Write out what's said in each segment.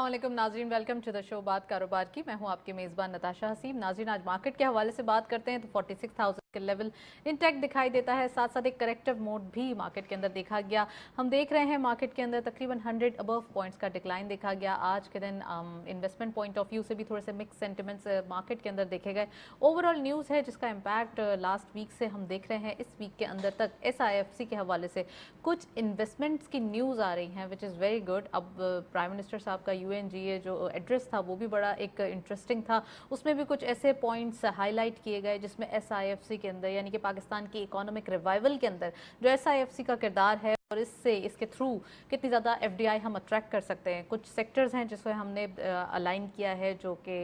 अस्सलाम वालेकुम नाज़रीन, वेलकम टू द शो बात कारोबार की। मैं हूं आपकी मेज़बान नताशा हसीब। नाज़रीन, आज मार्केट के हवाले से बात करते हैं तो 46,000 के लेवल इंटैक्ट दिखाई देता है। साथ साथ एक करेक्टिव मोड भी मार्केट के अंदर देखा गया। हम देख रहे हैं मार्केट के अंदर तकरीबन 100 अबव पॉइंट्स का डिक्लाइन देखा गया। आज के दिन इन्वेस्टमेंट पॉइंट ऑफ व्यू से भी थोड़े से मिक्स सेंटिमेंट्स मार्केट के अंदर देखे गए। ओवरऑल न्यूज़ है जिसका इम्पैक्ट लास्ट वीक से हम देख रहे हैं। इस वीक के अंदर तक SIFC के हवाले से कुछ इन्वेस्टमेंट्स की न्यूज़ आ रही हैं विच इज़ वेरी गुड। अब प्राइम मिनिस्टर साहब का UNGA जो एड्रेस था वो भी बड़ा एक इंटरेस्टिंग था। उसमें भी कुछ ऐसे पॉइंट्स हाईलाइट किए गए जिसमें SIFC के अंदर यानी कि पाकिस्तान की इकोनॉमिक रिवाइवल के अंदर जो SIFC का किरदार है और इससे इसके थ्रू कितनी ज़्यादा FDI हम अट्रैक्ट कर सकते हैं। कुछ सेक्टर्स हैं जिसको हमने अलाइन किया है जो कि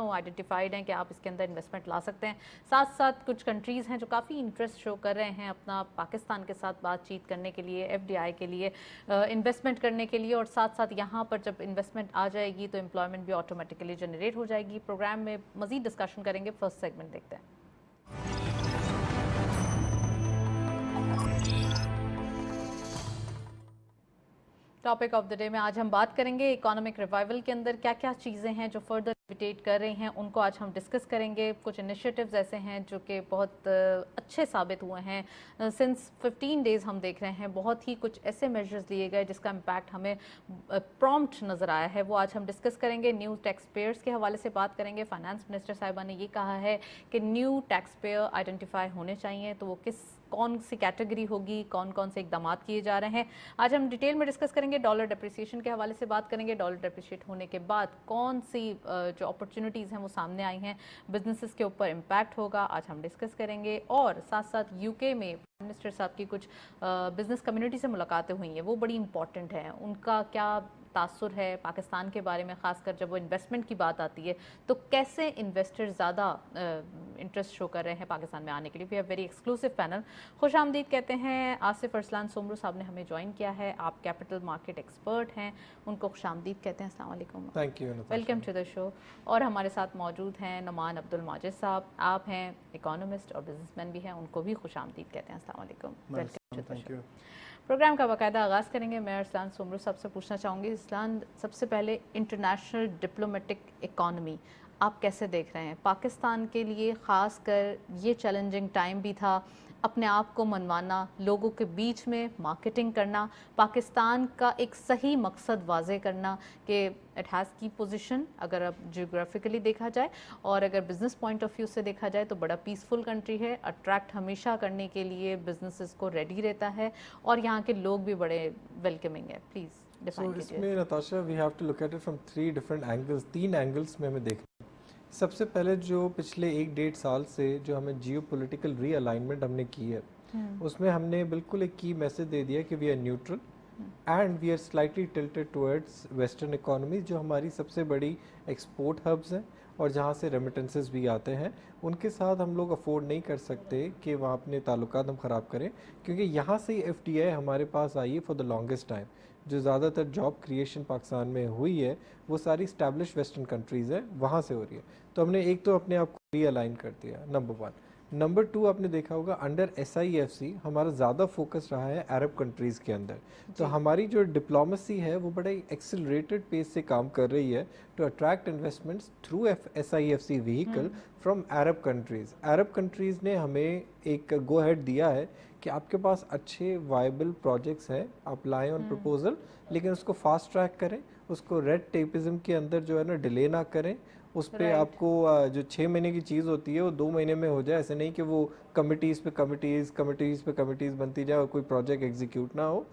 आइडेंटिफाइड हैं कि आप इसके अंदर इन्वेस्टमेंट ला सकते हैं। साथ साथ कुछ कंट्रीज़ हैं जो काफ़ी इंटरेस्ट शो कर रहे हैं अपना पाकिस्तान के साथ बातचीत करने के लिए, FDI के लिए, इन्वेस्टमेंट करने के लिए। और साथ साथ यहाँ पर जब इन्वेस्टमेंट आ जाएगी तो एम्प्लॉयमेंट भी ऑटोमेटिकली जनरेट हो जाएगी। प्रोग्राम में मज़ीद डिस्कशन करेंगे। फर्स्ट सेगमेंट देखते हैं। टॉपिक ऑफ द डे में आज हम बात करेंगे इकोनॉमिक रिवाइवल के अंदर क्या क्या चीज़ें हैं जो फर्दर इविटेट कर रही हैं, उनको आज हम डिस्कस करेंगे। कुछ इनिशिएटिव्स ऐसे हैं जो कि बहुत अच्छे साबित हुए हैं। सिंस 15 डेज़ हम देख रहे हैं बहुत ही कुछ ऐसे मेजर्स लिए गए जिसका इम्पैक्ट हमें प्रॉम्प्ट नज़र आया है, वो आज हम डिस्कस करेंगे। न्यू टैक्स पेयर्स के हवाले से बात करेंगे। फाइनेंस मिनिस्टर साहिबा ने ये कहा है कि न्यू टैक्स पेयर आइडेंटिफाई होने चाहिए, तो वो कौन सी कैटेगरी होगी, कौन कौन से इकदाम किए जा रहे हैं, आज हम डिटेल में डिस्कस करेंगे। डॉलर डेप्रिसिएशन के हवाले से बात करेंगे। डॉलर डेप्रिशिएट होने के बाद कौन सी जो अपॉर्चुनिटीज़ हैं वो सामने आई हैं, बिजनेसेस के ऊपर इम्पैक्ट होगा, आज हम डिस्कस करेंगे। और साथ साथ UK में प्राइम मिनिस्टर साहब की कुछ बिजनेस कम्युनिटी से मुलाकातें हुई हैं, वो बड़ी इंपॉर्टेंट हैं। उनका क्या तासुर है पाकिस्तान के बारे में, खासकर जब वो इन्वेस्टमेंट की बात आती है तो कैसे इन्वेस्टर ज़्यादा इंटरेस्ट शो कर रहे हैं पाकिस्तान में आने के लिए। We have very exclusive panel. खुश आमदीद कहते हैं आसिफ अरसलान सोमरू साहब ने हमें ज्वाइन किया है। आप कैपिटल मार्केट एक्सपर्ट हैं, उनको खुश आमदीद कहते हैं। अस्सलाम वालेकुम, thank you, welcome to the show. और हमारे साथ मौजूद हैं नुमान अब्दुल माजिद साहब, आप हैं इकोनॉमिस्ट और बिजनेसमैन भी हैं, उनको भी खुश आमदीद कहते हैं। अस्सलाम वालेकुम, welcome to the show. Programme का बाकायदा आगाज़ करेंगे। मैं अरसलान सोमरू साहब से पूछना चाहूँगी, अरसलान सबसे पहले इंटरनेशनल डिप्लोमेटिक इकॉनमी आप कैसे देख रहे हैं? पाकिस्तान के लिए ख़ास कर ये चैलेंजिंग टाइम भी था, अपने आप को मनवाना, लोगों के बीच में मार्केटिंग करना, पाकिस्तान का एक सही मकसद वाजे करना कि इट हैज़ की पोजीशन, अगर अब जियोग्राफिकली देखा जाए और अगर बिज़नेस पॉइंट ऑफ व्यू से देखा जाए तो बड़ा पीसफुल कंट्री है, अट्रैक्ट हमेशा करने के लिए बिजनेसेस को रेडी रहता है और यहाँ के लोग भी बड़े वेलकमिंग है। प्लीज़ डिफाइन कीजिए। इसमें Natasha we have to look at it from 3 different angles, 3 angles में हमें देखना। सबसे पहले जो पिछले 1-1.5 साल से जो हमें जियो पोलिटिकल रीअलाइनमेंट हमने की है, उसमें हमने बिल्कुल एक की मैसेज दे दिया कि we are neutral and we are slightly tilted towards western economy, जो हमारी सबसे बड़ी एक्सपोर्ट हब्स हैं और जहाँ से रेमिटेंसेस भी आते हैं। उनके साथ हम लोग अफोर्ड नहीं कर सकते कि वहाँ अपने ताल्लुकात हम ख़राब करें, क्योंकि यहाँ से ही FDI हमारे पास आई है फॉर द लॉन्गेस्ट टाइम। जो ज़्यादातर जॉब क्रिएशन पाकिस्तान में हुई है वो सारी स्टैब्लिश वेस्टर्न कंट्रीज़ है, वहाँ से हो रही है। तो हमने एक तो अपने आप को रीअलाइन कर दिया, नंबर 1। नंबर 2, आपने देखा होगा अंडर SIFC हमारा ज़्यादा फोकस रहा है अरब कंट्रीज़ के अंदर। तो हमारी जो डिप्लोमेसी है वो बड़े एक्सेलरेटेड पेस से काम कर रही है to attract investments through SIFC vehicle from Arab countries. Arab countries ने हमें एक गो हेड दिया है कि आपके पास अच्छे वायबल प्रोजेक्ट्स हैं, आप लाएँ ऑन प्रपोजल, लेकिन उसको फास्ट ट्रैक करें, उसको रेड टेपिज्म के अंदर जो है ना डिले ना करें, उस पर आपको जो 6 महीने की चीज़ होती है वो 2 महीने में हो जाए। ऐसे नहीं कि वो कमिटीज़ पे कमिटीज़ बनती जाए और कोई प्रोजेक्ट एग्जीक्यूट ना हो।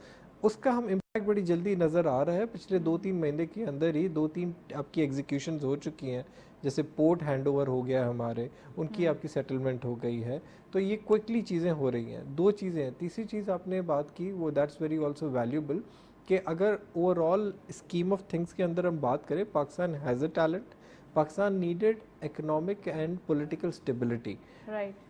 उसका हम इम्पैक्ट बड़ी जल्दी नज़र आ रहा है। पिछले 2-3 महीने के अंदर ही 2-3 आपकी एग्जीक्यूशंस हो चुकी हैं, जैसे पोर्ट हैंडओवर हो गया हमारे, उनकी आपकी सेटलमेंट हो गई है। तो ये क्विकली चीज़ें हो रही हैं। 2 चीज़ें हैं। तीसरी चीज़ आपने बात की वो दैट्स वेरी ऑल्सो वैल्यूबल कि अगर ओवरऑल स्कीम ऑफ थिंग्स के अंदर हम बात करें, Pakistan has a talent, Pakistan needed economic and political stability.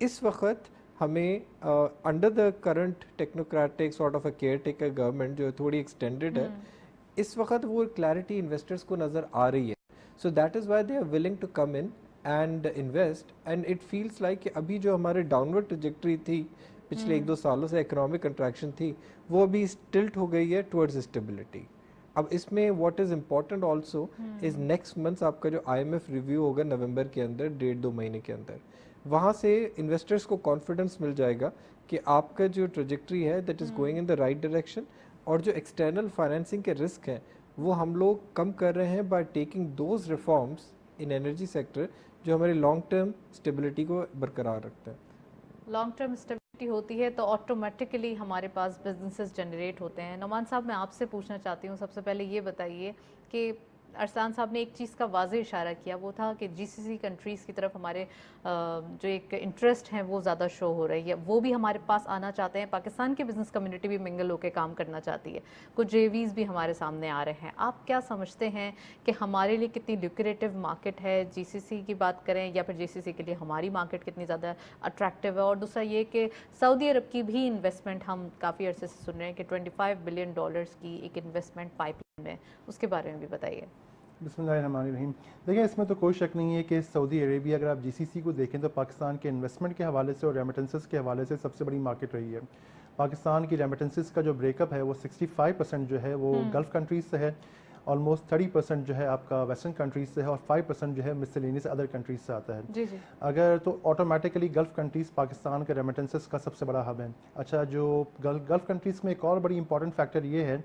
इस वक्त हमें under the current technocratic sort of a care taker government जो थोड़ी एक्सटेंडेड है, इस वक्त वो क्लैरिटी इन्वेस्टर्स को नज़र आ रही है। So that is why they are willing to come in and invest and it feels like कि अभी जो हमारे डाउनवर्ड ट्रजेक्टरी थी पिछले 1-2 सालों से, इकोनॉमिक कंट्रैक्शन थी, वो अभी टिल्ट हो गई है टुवर्ड्स स्टेबिलिटी। अब इसमें what is important also is next month आपका जो IMF रिव्यू होगा नवंबर के अंदर, 1.5-2 महीने के अंदर, वहाँ से इन्वेस्टर्स को कॉन्फिडेंस मिल जाएगा कि आपका जो ट्रेजेक्ट्री है that is going in the right direction, और जो एक्सटर्नल फाइनेंसिंग के रिस्क हैं वो हम लोग कम कर रहे हैं by taking those reforms in energy sector जो हमारी लॉन्ग टर्म स्टेबिलिटी को बरकरार रखते हैं। लॉन्ग टर्म स्टेबिलिटी होती है तो ऑटोमेटिकली हमारे पास बिजनेसेस जनरेट होते हैं। नोमान साहब, मैं आपसे पूछना चाहती हूँ, सबसे पहले ये बताइए कि अरसान साहब ने एक चीज़ का वाज़ेह इशारा किया, वो था कि GCC कंट्रीज़ की तरफ हमारे जो एक इंटरेस्ट है वो ज़्यादा शो हो रही है, वो भी हमारे पास आना चाहते हैं, पाकिस्तान की बिज़नेस कम्युनिटी भी मिंगल होकर काम करना चाहती है, कुछ JVs भी हमारे सामने आ रहे हैं। आप क्या समझते हैं कि हमारे लिए कितनी ल्यूक्रेटिव मार्केट है, GCC की बात करें या फिर GCC के लिए हमारी मार्केट कितनी ज़्यादा अट्रैक्टिव है? और दूसरा ये कि सऊदी अरब की भी इन्वेस्टमेंट हम काफ़ी अरसे से सुन रहे हैं कि $25 बिलियन की एक इन्वेस्टमेंट पाइपलाइन में, उसके बारे में भी बताइए। बिस्मिल्लाहिर्रहमानिर्रहीम। देखिए, इसमें तो कोई शक नहीं है कि सऊदी अरेबिया, अगर आप GCC को देखें तो पाकिस्तान के इन्वेस्टमेंट के हवाले से और रेमिटेंसेस के हवाले से सबसे बड़ी मार्केट रही है। पाकिस्तान की रेमिटेंसेस का जो ब्रेकअप है वो 65% जो है वो गल्फ़ कंट्रीज़ से है, ऑलमोस्ट 30% जो है आपका वेस्टर्न कंट्रीज़ से है, और 5% जो है मिसलेनियस अदर कंट्रीज़ से आता है। जी जी। अगर तो ऑटोमेटिकली गल्फ़ कंट्रीज़ पाकिस्तान के रेमिटेंसेस का सबसे बड़ा हब है। अच्छा, जो गल्फ़ कंट्रीज़ में एक और बड़ी इंपॉर्टेंट फैक्टर ये है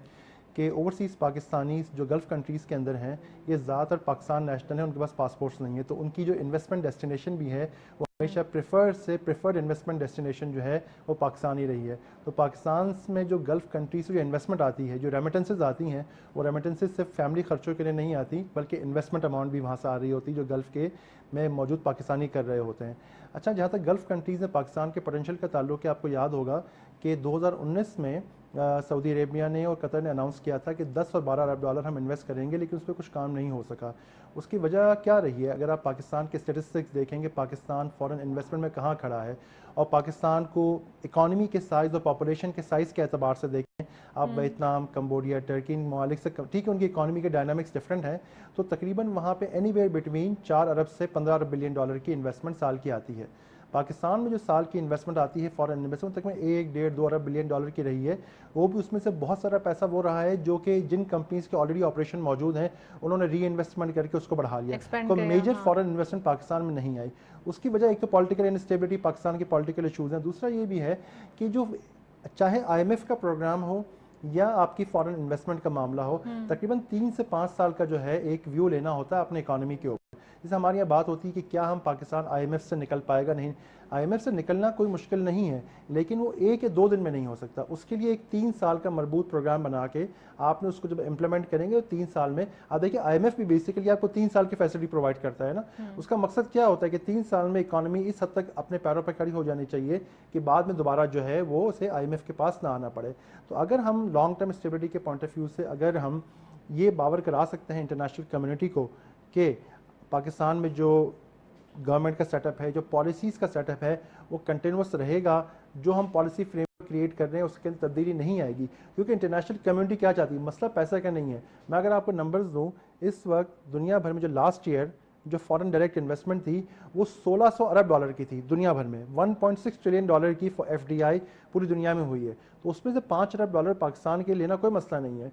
कि ओवरसीज़ पाकिस्तानी जो गल्फ़ कंट्रीज़ के अंदर हैं ये ज़्यादातर पाकिस्तान नेशनल हैं, उनके पास पासपोर्ट्स नहीं है, तो उनकी जो इन्वेस्टमेंट डेस्टिनेशन भी है वो हमेशा प्रेफर्ड इन्वेस्टमेंट डेस्टिनेशन जो है वो पाकिस्तान ही रही है। तो पाकिस्तान में जो गल्फ़ कंट्रीज़ से जो इन्वेस्टमेंट आती है, जो रेमिटेंसेज आती हैं, वो रेमिटेंसेज सिर्फ फैमिली खर्चों के लिए नहीं आती, बल्कि इन्वेस्टमेंट अमाउंट भी वहाँ से आ रही होती है जो गल्फ़ के में मौजूद पाकिस्तानी कर रहे होते हैं। अच्छा, जहाँ तक गल्फ़ कंट्रीज़ में पाकिस्तान के पोटेंशियल का ताल्लुक है, आपको याद होगा कि 2019 में सऊदी अरेबिया ने और कतर ने अनाउंस किया था कि 10 और 12 अरब डॉलर हम इन्वेस्ट करेंगे, लेकिन उस पर कुछ काम नहीं हो सका। उसकी वजह क्या रही है? अगर आप पाकिस्तान के स्टेटिस्टिक्स देखेंगे, पाकिस्तान फॉरेन इन्वेस्टमेंट में कहाँ खड़ा है, और पाकिस्तान को इकॉनमी के साइज़ और पॉपुलेशन के साइज़ के एतबार से देखें, आप वियतनाम, कंबोडिया, टर्की ममालिक से, ठीक है उनकी इकॉनमी के डायनामिक्स डिफरेंट हैं, तो तकरीबन वहाँ पे एनीवेयर बिटवीन 4 अरब से 15 अरब बिलियन डॉलर की इन्वेस्टमेंट साल की आती है। पाकिस्तान में जो साल की इन्वेस्टमेंट आती है फॉरेन इन्वेस्टमेंट तक में 1-1.5-2 अरब बिलियन डॉलर की रही है, वो भी उसमें से बहुत सारा पैसा वो रहा है जो कि जिन कंपनीज के ऑलरेडी ऑपरेशन मौजूद हैं उन्होंने री इन्वेस्टमेंट करके उसको बढ़ा लिया, तो मेजर फॉरेन इन्वेस्टमेंट पाकिस्तान में नहीं आई। उसकी वजह एक तो पॉलिटिकल इनस्टेबिलिटी, पाकिस्तान के पॉलिटिकल इशूज़ हैं, दूसरा ये भी है कि जो चाहे IMF का प्रोग्राम हो या आपकी फॉरेन इन्वेस्टमेंट का मामला हो, तकरीबन 3 से 5 साल का जो है एक व्यू लेना होता है अपने इकॉनमी के ऊपर। जैसे हमारी यहाँ बात होती है कि क्या हम पाकिस्तान IMF से निकल पाएगा, नहीं, IMF से निकलना कोई मुश्किल नहीं है, लेकिन वो 1 या 2 दिन में नहीं हो सकता। उसके लिए एक 3 साल का मरबूत प्रोग्राम बना के आपने उसको जब इम्प्लीमेंट करेंगे तो 3 साल में, आप देखिए IMF भी बेसिकली आपको 3 साल की फैसिलिटी प्रोवाइड करता है ना। उसका मकसद क्या होता है कि 3 साल में इकॉनमी इस हद तक अपने पैरों पर खड़ी हो जानी चाहिए कि बाद में दोबारा जो है वो उसे IMF के पास ना आना पड़े। तो अगर हम लॉन्ग टर्म स्टेबिलिटी के पॉइंट ऑफ व्यू से अगर हम ये बावर करा सकते हैं इंटरनेशनल कम्युनिटी को कि पाकिस्तान में जो गवर्नमेंट का सेटअप है, जो पॉलिसीज़ का सेटअप है, वो कंटिन्यूस रहेगा, जो हम पॉलिसी फ्रेमवर्क क्रिएट कर रहे हैं उसके अंदर तब्दीली नहीं आएगी, क्योंकि इंटरनेशनल कम्युनिटी क्या चाहती है, मसला पैसा का नहीं है। मैं अगर आपको नंबर्स दूं, इस वक्त दुनिया भर में जो लास्ट ईयर जो फॉरेन डायरेक्ट इन्वेस्टमेंट थी वो 1600 अरब डॉलर की थी दुनिया भर में, 1.6 ट्रिलियन डॉलर की FDI पूरी दुनिया में हुई है। तो उसमें से 5 अरब डॉलर पाकिस्तान के लेना कोई मसला नहीं है।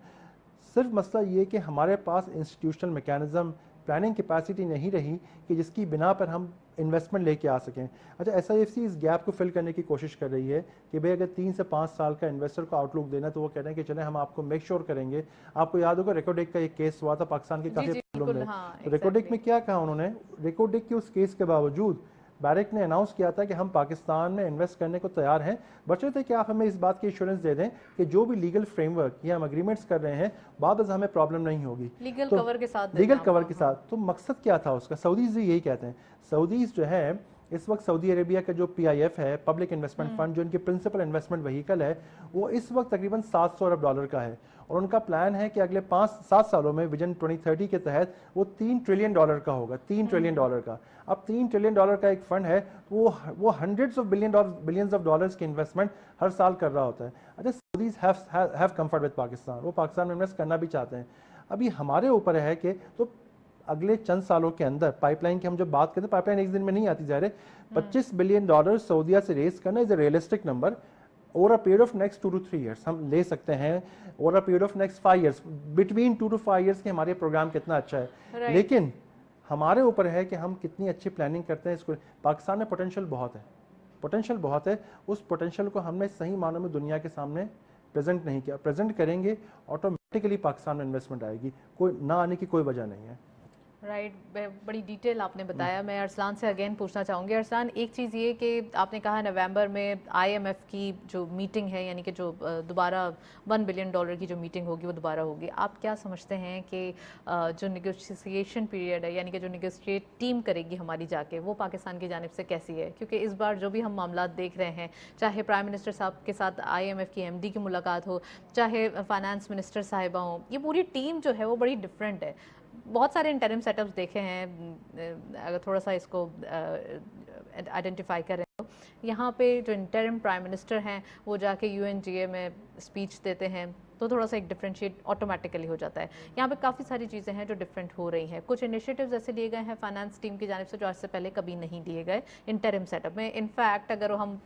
सिर्फ मसला ये कि हमारे पास इंस्टीट्यूशनल मैकेनिज्म, प्लानिंग कैपेसिटी नहीं रही कि जिसकी बिना पर हम इन्वेस्टमेंट लेके आ सकें। अच्छा, SIFC इस गैप को फिल करने की कोशिश कर रही है कि भाई अगर 3 से 5 साल का इन्वेस्टर को आउटलुक देना, तो वो कह रहे हैं कि चलें हम आपको मेक श्योर करेंगे। आपको याद होगा रेकोडेक का एक केस हुआ था पाकिस्तान के काफ़ी प्रॉब्लम में, तो रेकोडेक में क्या कहा उन्होंने, रेकोडेक के उस केस के बावजूद बैरेक ने अनाउंस किया था कि हम पाकिस्तान में इन्वेस्ट करने को तैयार हैं, बशर्ते कि आप हमें इस बात की एश्योरेंस दे दें कि जो भी लीगल फ्रेमवर्क या हम एग्रीमेंट्स कर रहे हैं बाद में हमें प्रॉब्लम नहीं होगी, लीगल तो कवर के साथ, लीगल कवर के साथ। तो मकसद क्या था उसका? सऊदीज़ भी यही कहते हैं। सऊदीज़ जो है इस वक्त सऊदी अरेबिया का जो PIF है, पब्लिक इन्वेस्टमेंट फंड, जो इनके प्रिंसिपल इन्वेस्टमेंट व्हीकल है, वो इस वक्त तकरीबन 700 अरब डॉलर का है, और उनका प्लान है कि अगले 5-7 सालों में विजन 2030 के तहत वो 3 ट्रिलियन डॉलर का होगा, 3 ट्रिलियन डॉलर का। अब 3 ट्रिलियन डॉलर का एक फंड है, वो hundreds of billions of dollars की इन्वेस्टमेंट हर साल कर रहा होता है। अच्छा, Saudis have comfort with Pakistan, वो पाकिस्तान में इन्वेस्ट करना भी चाहते हैं। अभी हमारे ऊपर है कि तो अगले चंद सालों के अंदर पाइपलाइन की हम जब बात करते हैं, पाइपलाइन एक दिन में नहीं आती, ज़ाहिर है 25 बिलियन डॉलर सऊदीया से रेस करना is a realistic number. Over a period of next 2 to 3 years हम ले सकते हैं, over a period of next 5 years, between 2 to 5 years के हमारे प्रोग्राम कितना अच्छा है। Right. लेकिन हमारे ऊपर है कि हम कितनी अच्छी प्लानिंग करते हैं इसको। पाकिस्तान में पोटेंशियल बहुत है, पोटेंशियल बहुत है, उस पोटेंशियल को हमने सही मानों में दुनिया के सामने प्रेजेंट नहीं किया। प्रेजेंट करेंगे ऑटोमेटिकली पाकिस्तान में इन्वेस्टमेंट आएगी, कोई ना आने की कोई वजह नहीं है। राइट, बड़ी डिटेल आपने बताया। मैं अरसलान से अगेन पूछना चाहूँगी। अरसलान, एक चीज़ ये कि आपने कहा नवंबर में IMF की जो मीटिंग है, यानी कि जो दोबारा $1 बिलियन की जो मीटिंग होगी वो दोबारा होगी। आप क्या समझते हैं कि जो निगोशिएशन पीरियड है, यानी कि जो निगोशिएट टीम करेगी हमारी जाके, वो पाकिस्तान की जानिब से कैसी है? क्योंकि इस बार जो भी हम मामला देख रहे हैं, चाहे प्राइम मिनिस्टर साहब के साथ IMF की MD की मुलाकात हो, चाहे फाइनेंस मिनिस्टर साहिबा हो, ये पूरी टीम जो है वो बड़ी डिफरेंट है। बहुत सारे इंटरिम सेटअप्स देखे हैं, अगर थोड़ा सा इसको आइडेंटिफाई करें तो यहाँ पे जो इंटरिम प्राइम मिनिस्टर हैं वो जाके UNGA में स्पीच देते हैं, तो थोड़ा सा एक डिफरेंशिएट ऑटोमेटिकली हो जाता है। यहाँ पे काफ़ी सारी चीज़ें हैं जो डिफरेंट हो रही हैं। कुछ इनिशिएटिव्स ऐसे लिए गए हैं फाइनेंस टीम की जानिब से जो आज से पहले कभी नहीं लिए गए इंटरिम सेटअप में। इनफैक्ट अगर हम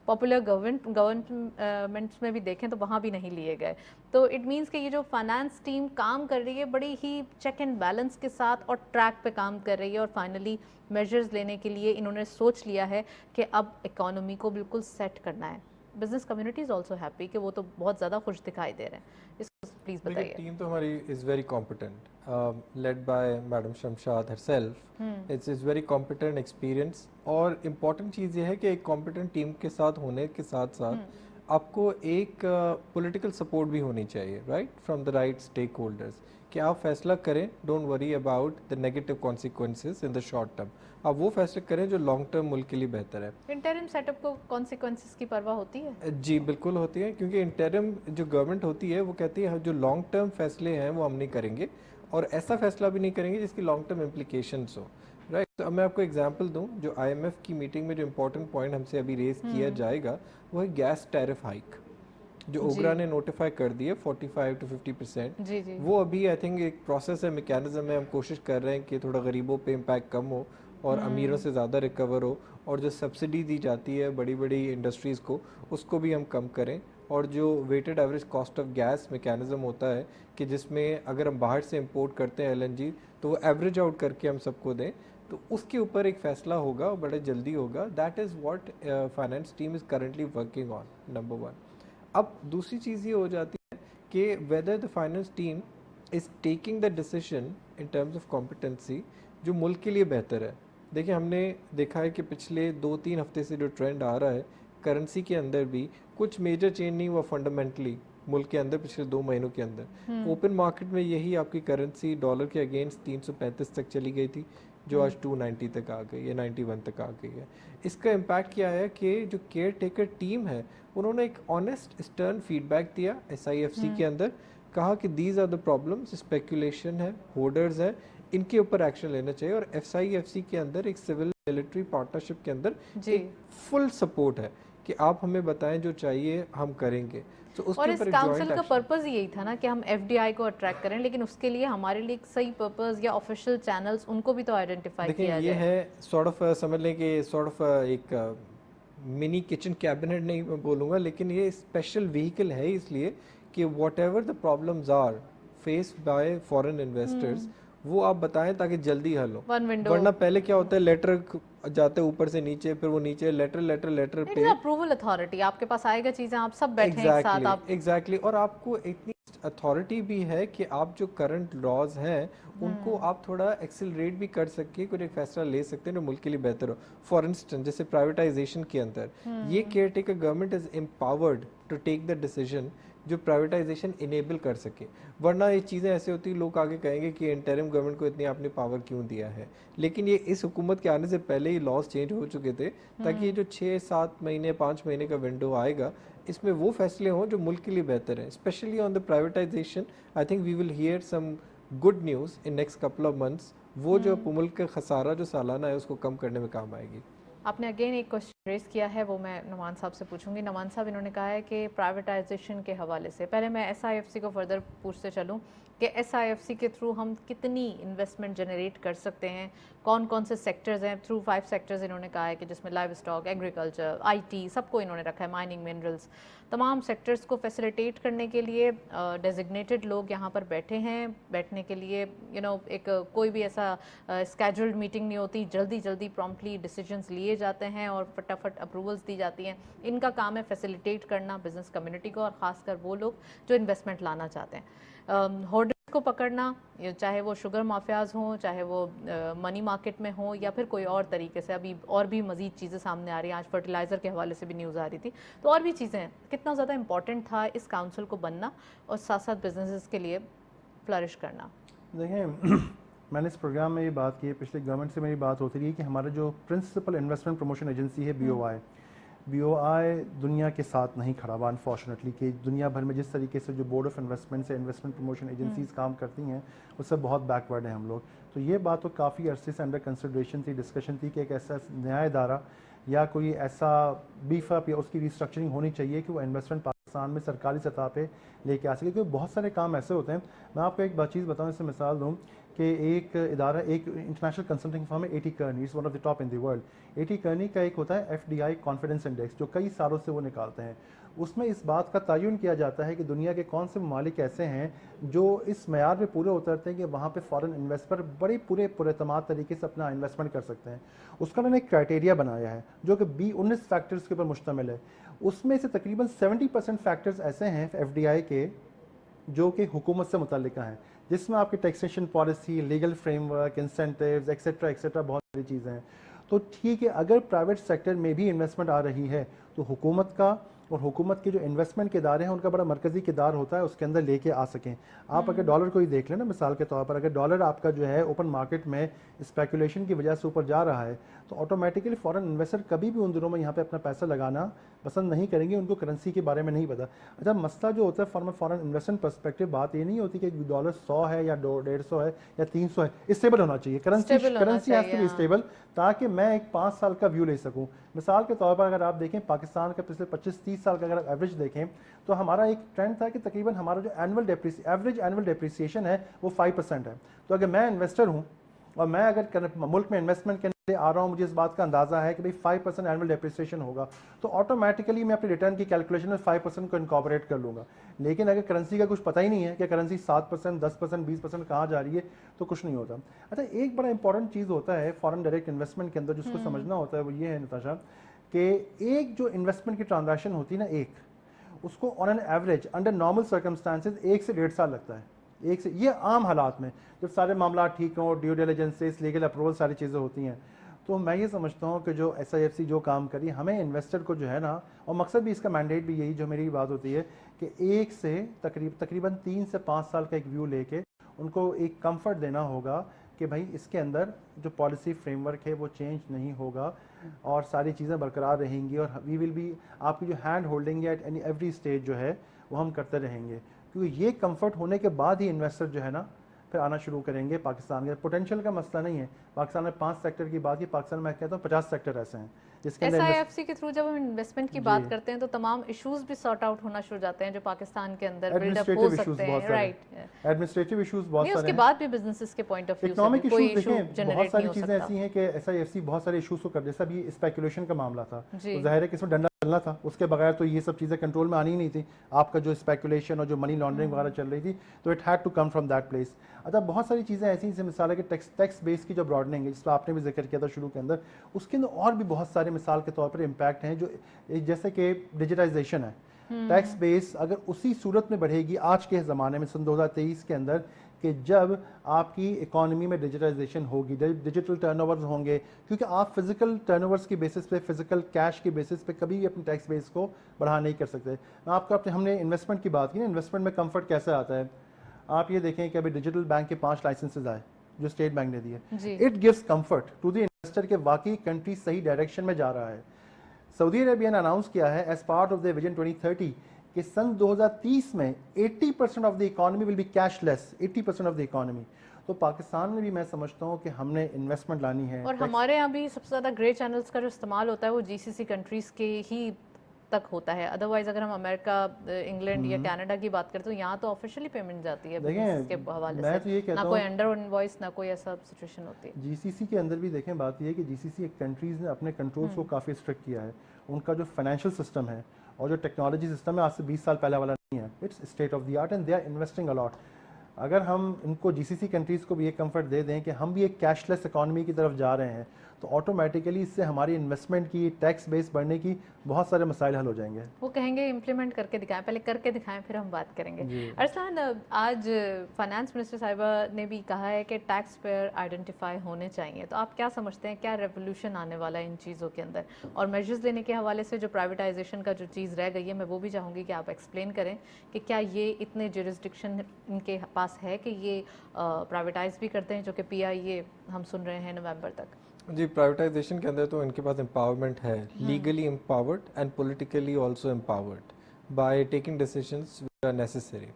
पॉपुलर गवर्नमेंट्स में भी देखें तो वहाँ भी नहीं लिए गए। तो इट मीन्स कि ये जो फाइनेंस टीम काम कर रही है बड़ी ही चेक एंड बैलेंस के साथ और ट्रैक पे काम कर रही है, और फाइनली मेजर्स लेने के लिए इन्होंने सोच लिया है कि अब इकोनॉमी को बिल्कुल सेट करना है। Business community is also happy कि वो तो बहुत ज़्यादा खुश दिखाई दे रहे हैं। इसको प्लीज़ बताइए। टीम तो हमारी is very competent, led by madam Shamshad herself. It's is very competent, experience, और इम्पॉर्टेंट चीज़ ये है कि एक कॉम्पिटेंट टीम के साथ होने के साथ साथ आपको एक पॉलिटिकल सपोर्ट भी होनी चाहिए, right, from the right stakeholders, कि आप फैसला करें, don't worry about the negative consequences in the short term. आप वो फैसले करें जो लॉन्ग टर्म मुल्क के लिए बेहतर है। इंटरिम सेटअप को कॉन्सिक्वेंसेस की परवाह होती है? जी बिल्कुल होती है, क्योंकि इंटरिम जो गवर्नमेंट होती है वो कहती है जो लॉन्ग टर्म फैसले हैं वो हम नहीं करेंगे, और ऐसा फैसला भी नहीं करेंगे जिसकी लॉन्ग टर्म इम्प्लीकेशंस हो, राइट। तो अब मैं आपको एग्जांपल दूं, जो IMF की मीटिंग में जो इम्पोर्टेंट पॉइंट हमसे अभी रेज किया जाएगा वो है गैस टैरिफ हाइक, जो ओगरा ने नोटिफाई कर दी है 45 to 50%। जी जी। वो अभी आई थिंक एक प्रोसेस है, मैकेनिज्म है, हम कोशिश कर रहे हैं कि थोड़ा गरीबों पे इम्पैक्ट कम हो और अमीरों से ज़्यादा रिकवर हो, और जो सब्सिडी दी जाती है बड़ी बड़ी इंडस्ट्रीज़ को उसको भी हम कम करें, और जो weighted average cost of gas mechanism होता है कि जिसमें अगर हम बाहर से इंपोर्ट करते हैं LNG तो वो एवरेज आउट करके हम सबको दें, तो उसके ऊपर एक फैसला होगा, बड़े जल्दी होगा। That is what finance team is currently working on, number 1। अब दूसरी चीज़ ये हो जाती है कि whether the finance team is taking the decision in terms of competency जो मुल्क के लिए बेहतर है। देखिए, हमने देखा है कि पिछले 2-3 हफ्ते से जो ट्रेंड आ रहा है करेंसी के अंदर भी कुछ मेजर चेंज नहीं हुआ फंडामेंटली मुल्क के अंदर पिछले 2 महीनों के अंदर। ओपन मार्केट में यही आपकी करेंसी डॉलर के अगेंस्ट 335 तक चली गई थी, जो आज 290 तक आ गई है, 91 तक आ गई है। इसका इम्पैक्ट क्या है कि जो केयर टेकर टीम है उन्होंने एक ऑनेस्ट स्टर्न फीडबैक दिया SIFC के अंदर, कहा कि these are the problems, speculation है, होर्डर्स है, इनके ऊपर एक्शन लेना चाहिए। और SIFC के अंदर एक सिविल मिलिट्री पार्टनरशिप के अंदर फुल सपोर्ट है कि आप हमें बताएं जो चाहिए हम करेंगे। तो और इस काउंसिल का पर्पस यही था ना कि हम FDI को अट्रैक्ट करें, लेकिन उसके लिए हमारे लिए एक सही पर्पस या ऑफिशियल चैनल्स उनको भी तो आइडेंटिफाई किया जाए। ये है सॉर्ट ऑफ समझ लें कि सॉर्ट ऑफ एक मिनी किचन कैबिनेट नहीं मैं बोलूँगा, लेकिन ये स्पेशल व्हीकल है इसलिए कि whatever the problems are faced by foreign investors वो आप बताएं ताकि जल्दी हल हो। वरना पहले क्या होता है, लेटर जाते ऊपर से नीचे, फिर वो नीचे लेटर पे अप्रूवल अथॉरिटी आपके पास आएगा, चीजें आप सब बैठे हैं एक साथ आप एग्जैक्टली और आपको इतनी अथॉरिटी भी है कि आप जो करंट लॉज हैं उनको आप थोड़ा एक्सेलरेट भी कर सके, कुछ एक फैसला ले सकते हैं जो मुल्क के लिए बेहतर हो। फॉर इंस्टेंस जैसे प्राइवेटाइजेशन के अंदर ये caretaker government is empowered to take the decision जो प्राइवेटाइजेशन इनेबल कर सके। वरना ये चीज़ें ऐसे होती है, लोग आगे कहेंगे कि इंटरिम गवर्नमेंट को इतनी आपने पावर क्यों दिया है, लेकिन ये इस हुकूमत के आने से पहले ही लॉज चेंज हो चुके थे ताकि ये जो 6-7 महीने 5 महीने का विंडो आएगा इसमें वो फैसले हों जो मुल्क के लिए बेहतर है। Specially on the privatisation I think we will hear some good news in next couple of months, वो जो मुल्क का खसारा जो सालाना है उसको कम करने में काम आएगी। आपने अगेन एक क्वेश्चन रेस किया है वो मैं नुमान साहब से पूछूंगी। नुमान साहब, इन्होंने कहा है कि प्राइवेटाइजेशन के हवाले से, पहले मैं एसआईएफसी को फर्दर पूछते चलूं कि एसआईएफसी के थ्रू हम कितनी इन्वेस्टमेंट जनरेट कर सकते हैं, कौन कौन से सेक्टर्स हैं, थ्रू 5 सेक्टर्स इन्होंने कहा है कि जिसमें लाइव स्टॉक, एग्रीकल्चर, आईटी, सबको इन्होंने रखा है, माइनिंग, मिनरल्स, तमाम सेक्टर्स को फैसिलिटेट करने के लिए डेजिग्नेटेड लोग यहाँ पर बैठे हैं। बैठने के लिए एक कोई भी ऐसा स्केड्यूल्ड मीटिंग नहीं होती, जल्दी जल्दी प्रॉम्प्टली डिसीजंस लिए जाते हैं और फटाफट अप्रूवल्स दी जाती हैं। इनका काम है फैसिलिटेट करना बिजनेस कम्युनिटी को, और ख़ासकर वो लोग जो इन्वेस्टमेंट लाना चाहते हैं। होर्डर्स को पकड़ना, चाहे वो शुगर माफियाज हों, चाहे वो मनी मार्केट में हो, या फिर कोई और तरीके से, अभी और भी मज़ीद चीज़ें सामने आ रही हैं। आज फर्टिलाइज़र के हवाले से भी न्यूज़ आ रही थी, तो और भी चीज़ें हैं। कितना ज़्यादा इंपॉर्टेंट था इस काउंसिल को बनना और साथ साथ बिजनेसेस के लिए फ्लरिश करना? देखिए, मैंने इस प्रोग्राम में ये बात की है, पिछले गवर्नमेंट से मेरी बात होती रही कि हमारा जो प्रिंसिपल इन्वेस्टमेंट प्रमोशन एजेंसी है BOI दुनिया के साथ नहीं खड़ा हुआ अनफॉर्चुनेटली, कि दुनिया भर में जिस तरीके से जो बोर्ड ऑफ इन्वेस्टमेंट से इन्वेस्टमेंट प्रमोशन एजेंसीज काम करती हैं उससे बहुत बैकवर्ड हैं हम लोग। तो ये बात तो काफ़ी अरसे से अंडर कंसिडरेशन थी, डिस्कशन थी कि एक ऐसा न्याय इदारा या कोई ऐसा बीफ अप या उसकी रिस्ट्रक्चरिंग होनी चाहिए कि वो इन्वेस्टमेंट पाकिस्तान में सरकारी सतह पे लेके आ सके, क्योंकि बहुत सारे काम ऐसे होते हैं। मैं आपको एक बात चीज़ बताऊँ, इससे मिसाल दूँ कि एक इदारा, एक इंटरनेशनल कंसल्टिंग फर्म है AT Kearney, is one of the top in the world. AT Kearney का एक होता है FDI कॉन्फिडेंस इंडेक्स, जो कई सालों से वो निकालते हैं। उसमें इस बात का तयन किया जाता है कि दुनिया के कौन से ममालिक ऐसे हैं जो इस मैयार में पूरे उतरते हैं कि वहाँ पे फॉरेन इन्वेस्टर बड़ी पुरएतमाद तरीके से अपना इन्वेस्टमेंट कर सकते हैं। उसका उन्होंने एक क्राइटेरिया बनाया है जो कि 19 फैक्टर्स के ऊपर मुश्तमिल है। उसमें से तकरीबन 70% फैक्टर्स ऐसे हैं FDI के जो कि हुकूमत से मुतल्लिका हैं, जिसमें आपकी taxation policy, legal framework, incentives etcetera बहुत सारी चीज़ें हैं। तो ठीक है, अगर प्राइवेट सेक्टर में भी इन्वेस्टमेंट आ रही है तो हुकूमत का और हुकूमत के जो इन्वेस्टमेंट के इदारे हैं उनका बड़ा मरकज़ी किरदार होता है उसके अंदर लेके आ सकें। आप अगर डॉलर को ही देख लें ना, मिसाल के तौर पर अगर डॉलर आपका जो है ओपन मार्केट में स्पेकुलेशन की वजह से ऊपर जा रहा है तो ऑटोमेटिकली फॉरेन इन्वेस्टर कभी भी उन दिनों में यहाँ पे अपना पैसा लगाना पसंद नहीं करेंगे, उनको करेंसी के बारे में नहीं पता। अच्छा, मसला जो होता है फॉरेन इन्वेस्टमेंट पर्सपेक्टिव, बात ये नहीं होती कि डॉलर 100 है या 150 है या 300 है, स्टेबल होना चाहिए। Currency has to be stable, ताकि मैं एक 5 साल का व्यू ले सकूं। मिसाल के तौर पर अगर आप देखें पाकिस्तान का पिछले 25-30 साल का अगर एवरेज देखें तो हमारा एक ट्रेंड था कि तकरीबन हमारा जो एवरेज एनुअल डेप्रिसिएशन है वो 5% है। तो अगर मैं इन्वेस्टर हूँ और मैं अगर मुल्क में इन्वेस्टमेंट के लिए आ रहा हूँ, मुझे इस बात का अंदाजा है कि भाई 5% एनुअल डेप्रिसिएशन होगा, तो ऑटोमेटिकली मैं अपनी रिटर्न की कैलकुलेशन में 5% को इनकॉर्पोरेट कर लूँगा। लेकिन अगर करेंसी का कुछ पता ही नहीं है कि करेंसी 7%, 10%, 20% कहाँ जा रही है, तो कुछ नहीं होता। अच्छा, एक बड़ा इंपॉर्टेंट चीज़ होता है फॉरेन डायरेक्ट इन्वेस्टमेंट के अंदर जिसको समझना होता है, वो ये है नताशा कि एक जो इन्वेस्टमेंट की ट्रांजैक्शन होती है ना, एक उसको on an average under normal circumstances 1 से 1.5 साल लगता है। एक से, ये आम हालात में जब सारे मामला ठीक हों, ड्यू डिलिजेंसेस, लीगल अप्रूवल, सारी चीज़ें होती हैं। तो मैं ये समझता हूँ कि जो SIFC जो काम करी, हमें इन्वेस्टर को जो है ना, और मकसद भी इसका मैंडेट भी यही जो मेरी बात होती है कि एक से तकरीबन 3 से 5 साल का एक व्यू लेके उनको एक कंफर्ट देना होगा कि भाई इसके अंदर जो पॉलिसी फ्रेमवर्क है वो चेंज नहीं होगा और सारी चीज़ें बरकरार रहेंगी, और वी विल बी, आपकी जो hand holding at every stage जो है वो हम करते रहेंगे। क्योंकि ये कंफर्ट होने के बाद ही इन्वेस्टर जो है ना फिर आना शुरू करेंगे पाकिस्तान के। पोटेंशियल का मसला नहीं है, पाकिस्तान में 5 सेक्टर की बात की, पाकिस्तान में मैं कहता हूँ 50 सेक्टर ऐसे हैं जिसके अंदर SIFC के थ्रू जब हम इन्वेस्टमेंट की बात करते हैं तो तमाम इश्यूज भी सॉर्ट आउट होना शुरू जाते हैं जो पाकिस्तान के अंदर बिल्डअप हो सकते हैं, राइट? एडमिनिस्ट्रेटिव इश्यूज बहुत सारे, उसके बाद भी बिजनेसेस के पॉइंट ऑफ व्यू इकोनॉमिक कोई इश्यूज इशू देखें, बहुत सारी चीजें ऐसी हैं कि SIFC बहुत सारे इश्यूज को कर, जैसा भी स्पेकुलेशन का मामला था, तो जाहिर है कि इसमें डंडा चलना था, उसके बगैर तो ये सब चीज़ें कंट्रोल में आनी ही नहीं थी। आपका जो स्पेकुलेशन और जो मनी लॉन्ड्रिंग वगैरह चल रही थी, तो it had to come from that place. अच्छा, बहुत सारी चीज़ें ऐसी, जैसे मिसाल है कि टैक्स बेस की जो ब्रॉडनिंग है, जिस पर आपने भी जिक्र किया था शुरू के अंदर, उसके अंदर और भी बहुत सारे मिसाल के तौर पर इम्पैक्ट हैं, जो जैसे कि डिजिटाइजेशन है, टैक्स बेस अगर उसी सूरत में बढ़ेगी आज के ज़माने में सन 2023 के अंदर, कि जब आपकी इकॉनमी में डिजिटाइजेशन होगी, डिजिटल टर्नओवर्स होंगे, क्योंकि आप फिजिकल टर्नओवर्स की बेसिस पे, फिजिकल कैश की बेसिस पे कभी भी अपने टैक्स बेस को बढ़ा नहीं कर सकते। मैं आपको हमने इन्वेस्टमेंट की बात की ना, इन्वेस्टमेंट में कंफर्ट कैसे आता है, आप ये देखें कि अभी डिजिटल बैंक के 5 लाइसेंसेज आए जो स्टेट बैंक ने दिए। It gives comfort to the investor के वाकई कंट्री सही डायरेक्शन में जा रहा है। सऊदी अरेबिया ने अनाउंस किया है as part of the vision 2030 कि सन 2030 में 80% of the economy will be cashless, 80% of the economy. तो पाकिस्तान में भी मैं समझता हूँ कि हमने इन्वेस्टमेंट लानी है। और हमारे यहाँ भी सबसे ज़्यादा ग्रे चैनल्स का जो इस्तेमाल होता है वो जीसीसी कंट्रीज़ के ही तक होता है। अदरवाइज अगर हम अमेरिका, इंग्लैंड या कनाडा की बात करें तो यहाँ तो ऑफिशियली पेमेंट जाती है businesses के हवाले मैं से, तो ये कहता ना कोई हूँ अंडर इनवॉइस, ना कोई ऐसा सिचुएशन होती है। जीसीसी के अंदर भी देखें, बात यह है कि जीसीसी कंट्रीज़ ने अपने कंट्रोल्स को काफ़ी स्ट्रिक्ट किया है। उनका जो फाइनेंशियल सिस्टम है और जो टेक्नोलॉजी सिस्टम है आज से 20 साल पहले वाला नहीं है। It's state of the art and they are investing a lot. अगर हम इनको जीसीसी कंट्रीज़ को भी ये कंफर्ट दे दें कि हम भी एक कैशलेस इकॉनमी की तरफ जा रहे हैं, तो ऑटोमेटिकली इससे हमारी इन्वेस्टमेंट की, टैक्स बेस बढ़ने की बहुत सारे मसाइल हल हो जाएंगे। वो कहेंगे इम्प्लीमेंट करके दिखाएं, पहले करके दिखाएं फिर हम बात करेंगे। अरसलान, आज फाइनेंस मिनिस्टर साहिबा ने भी कहा है कि टैक्स पेयर आइडेंटिफाई होने चाहिए, तो आप क्या समझते हैं, क्या रेवोल्यूशन आने वाला है इन चीज़ों के अंदर? और मेजर्स लेने के हवाले से जो प्राइवेटाइजेशन का जो चीज़ रह गई है, मैं वो भी चाहूँगी कि आप एक्सप्लेन करें कि क्या ये इतने जुरिस्डिक्शन इनके पास है कि ये प्राइवेटाइज भी करते हैं, जो कि PIA हम सुन रहे हैं नवंबर तक। जी, प्राइवेटाइजेशन के अंदर तो इनके पास एम्पावरमेंट है, legally empowered and politically also empowered by taking decisions which are necessary.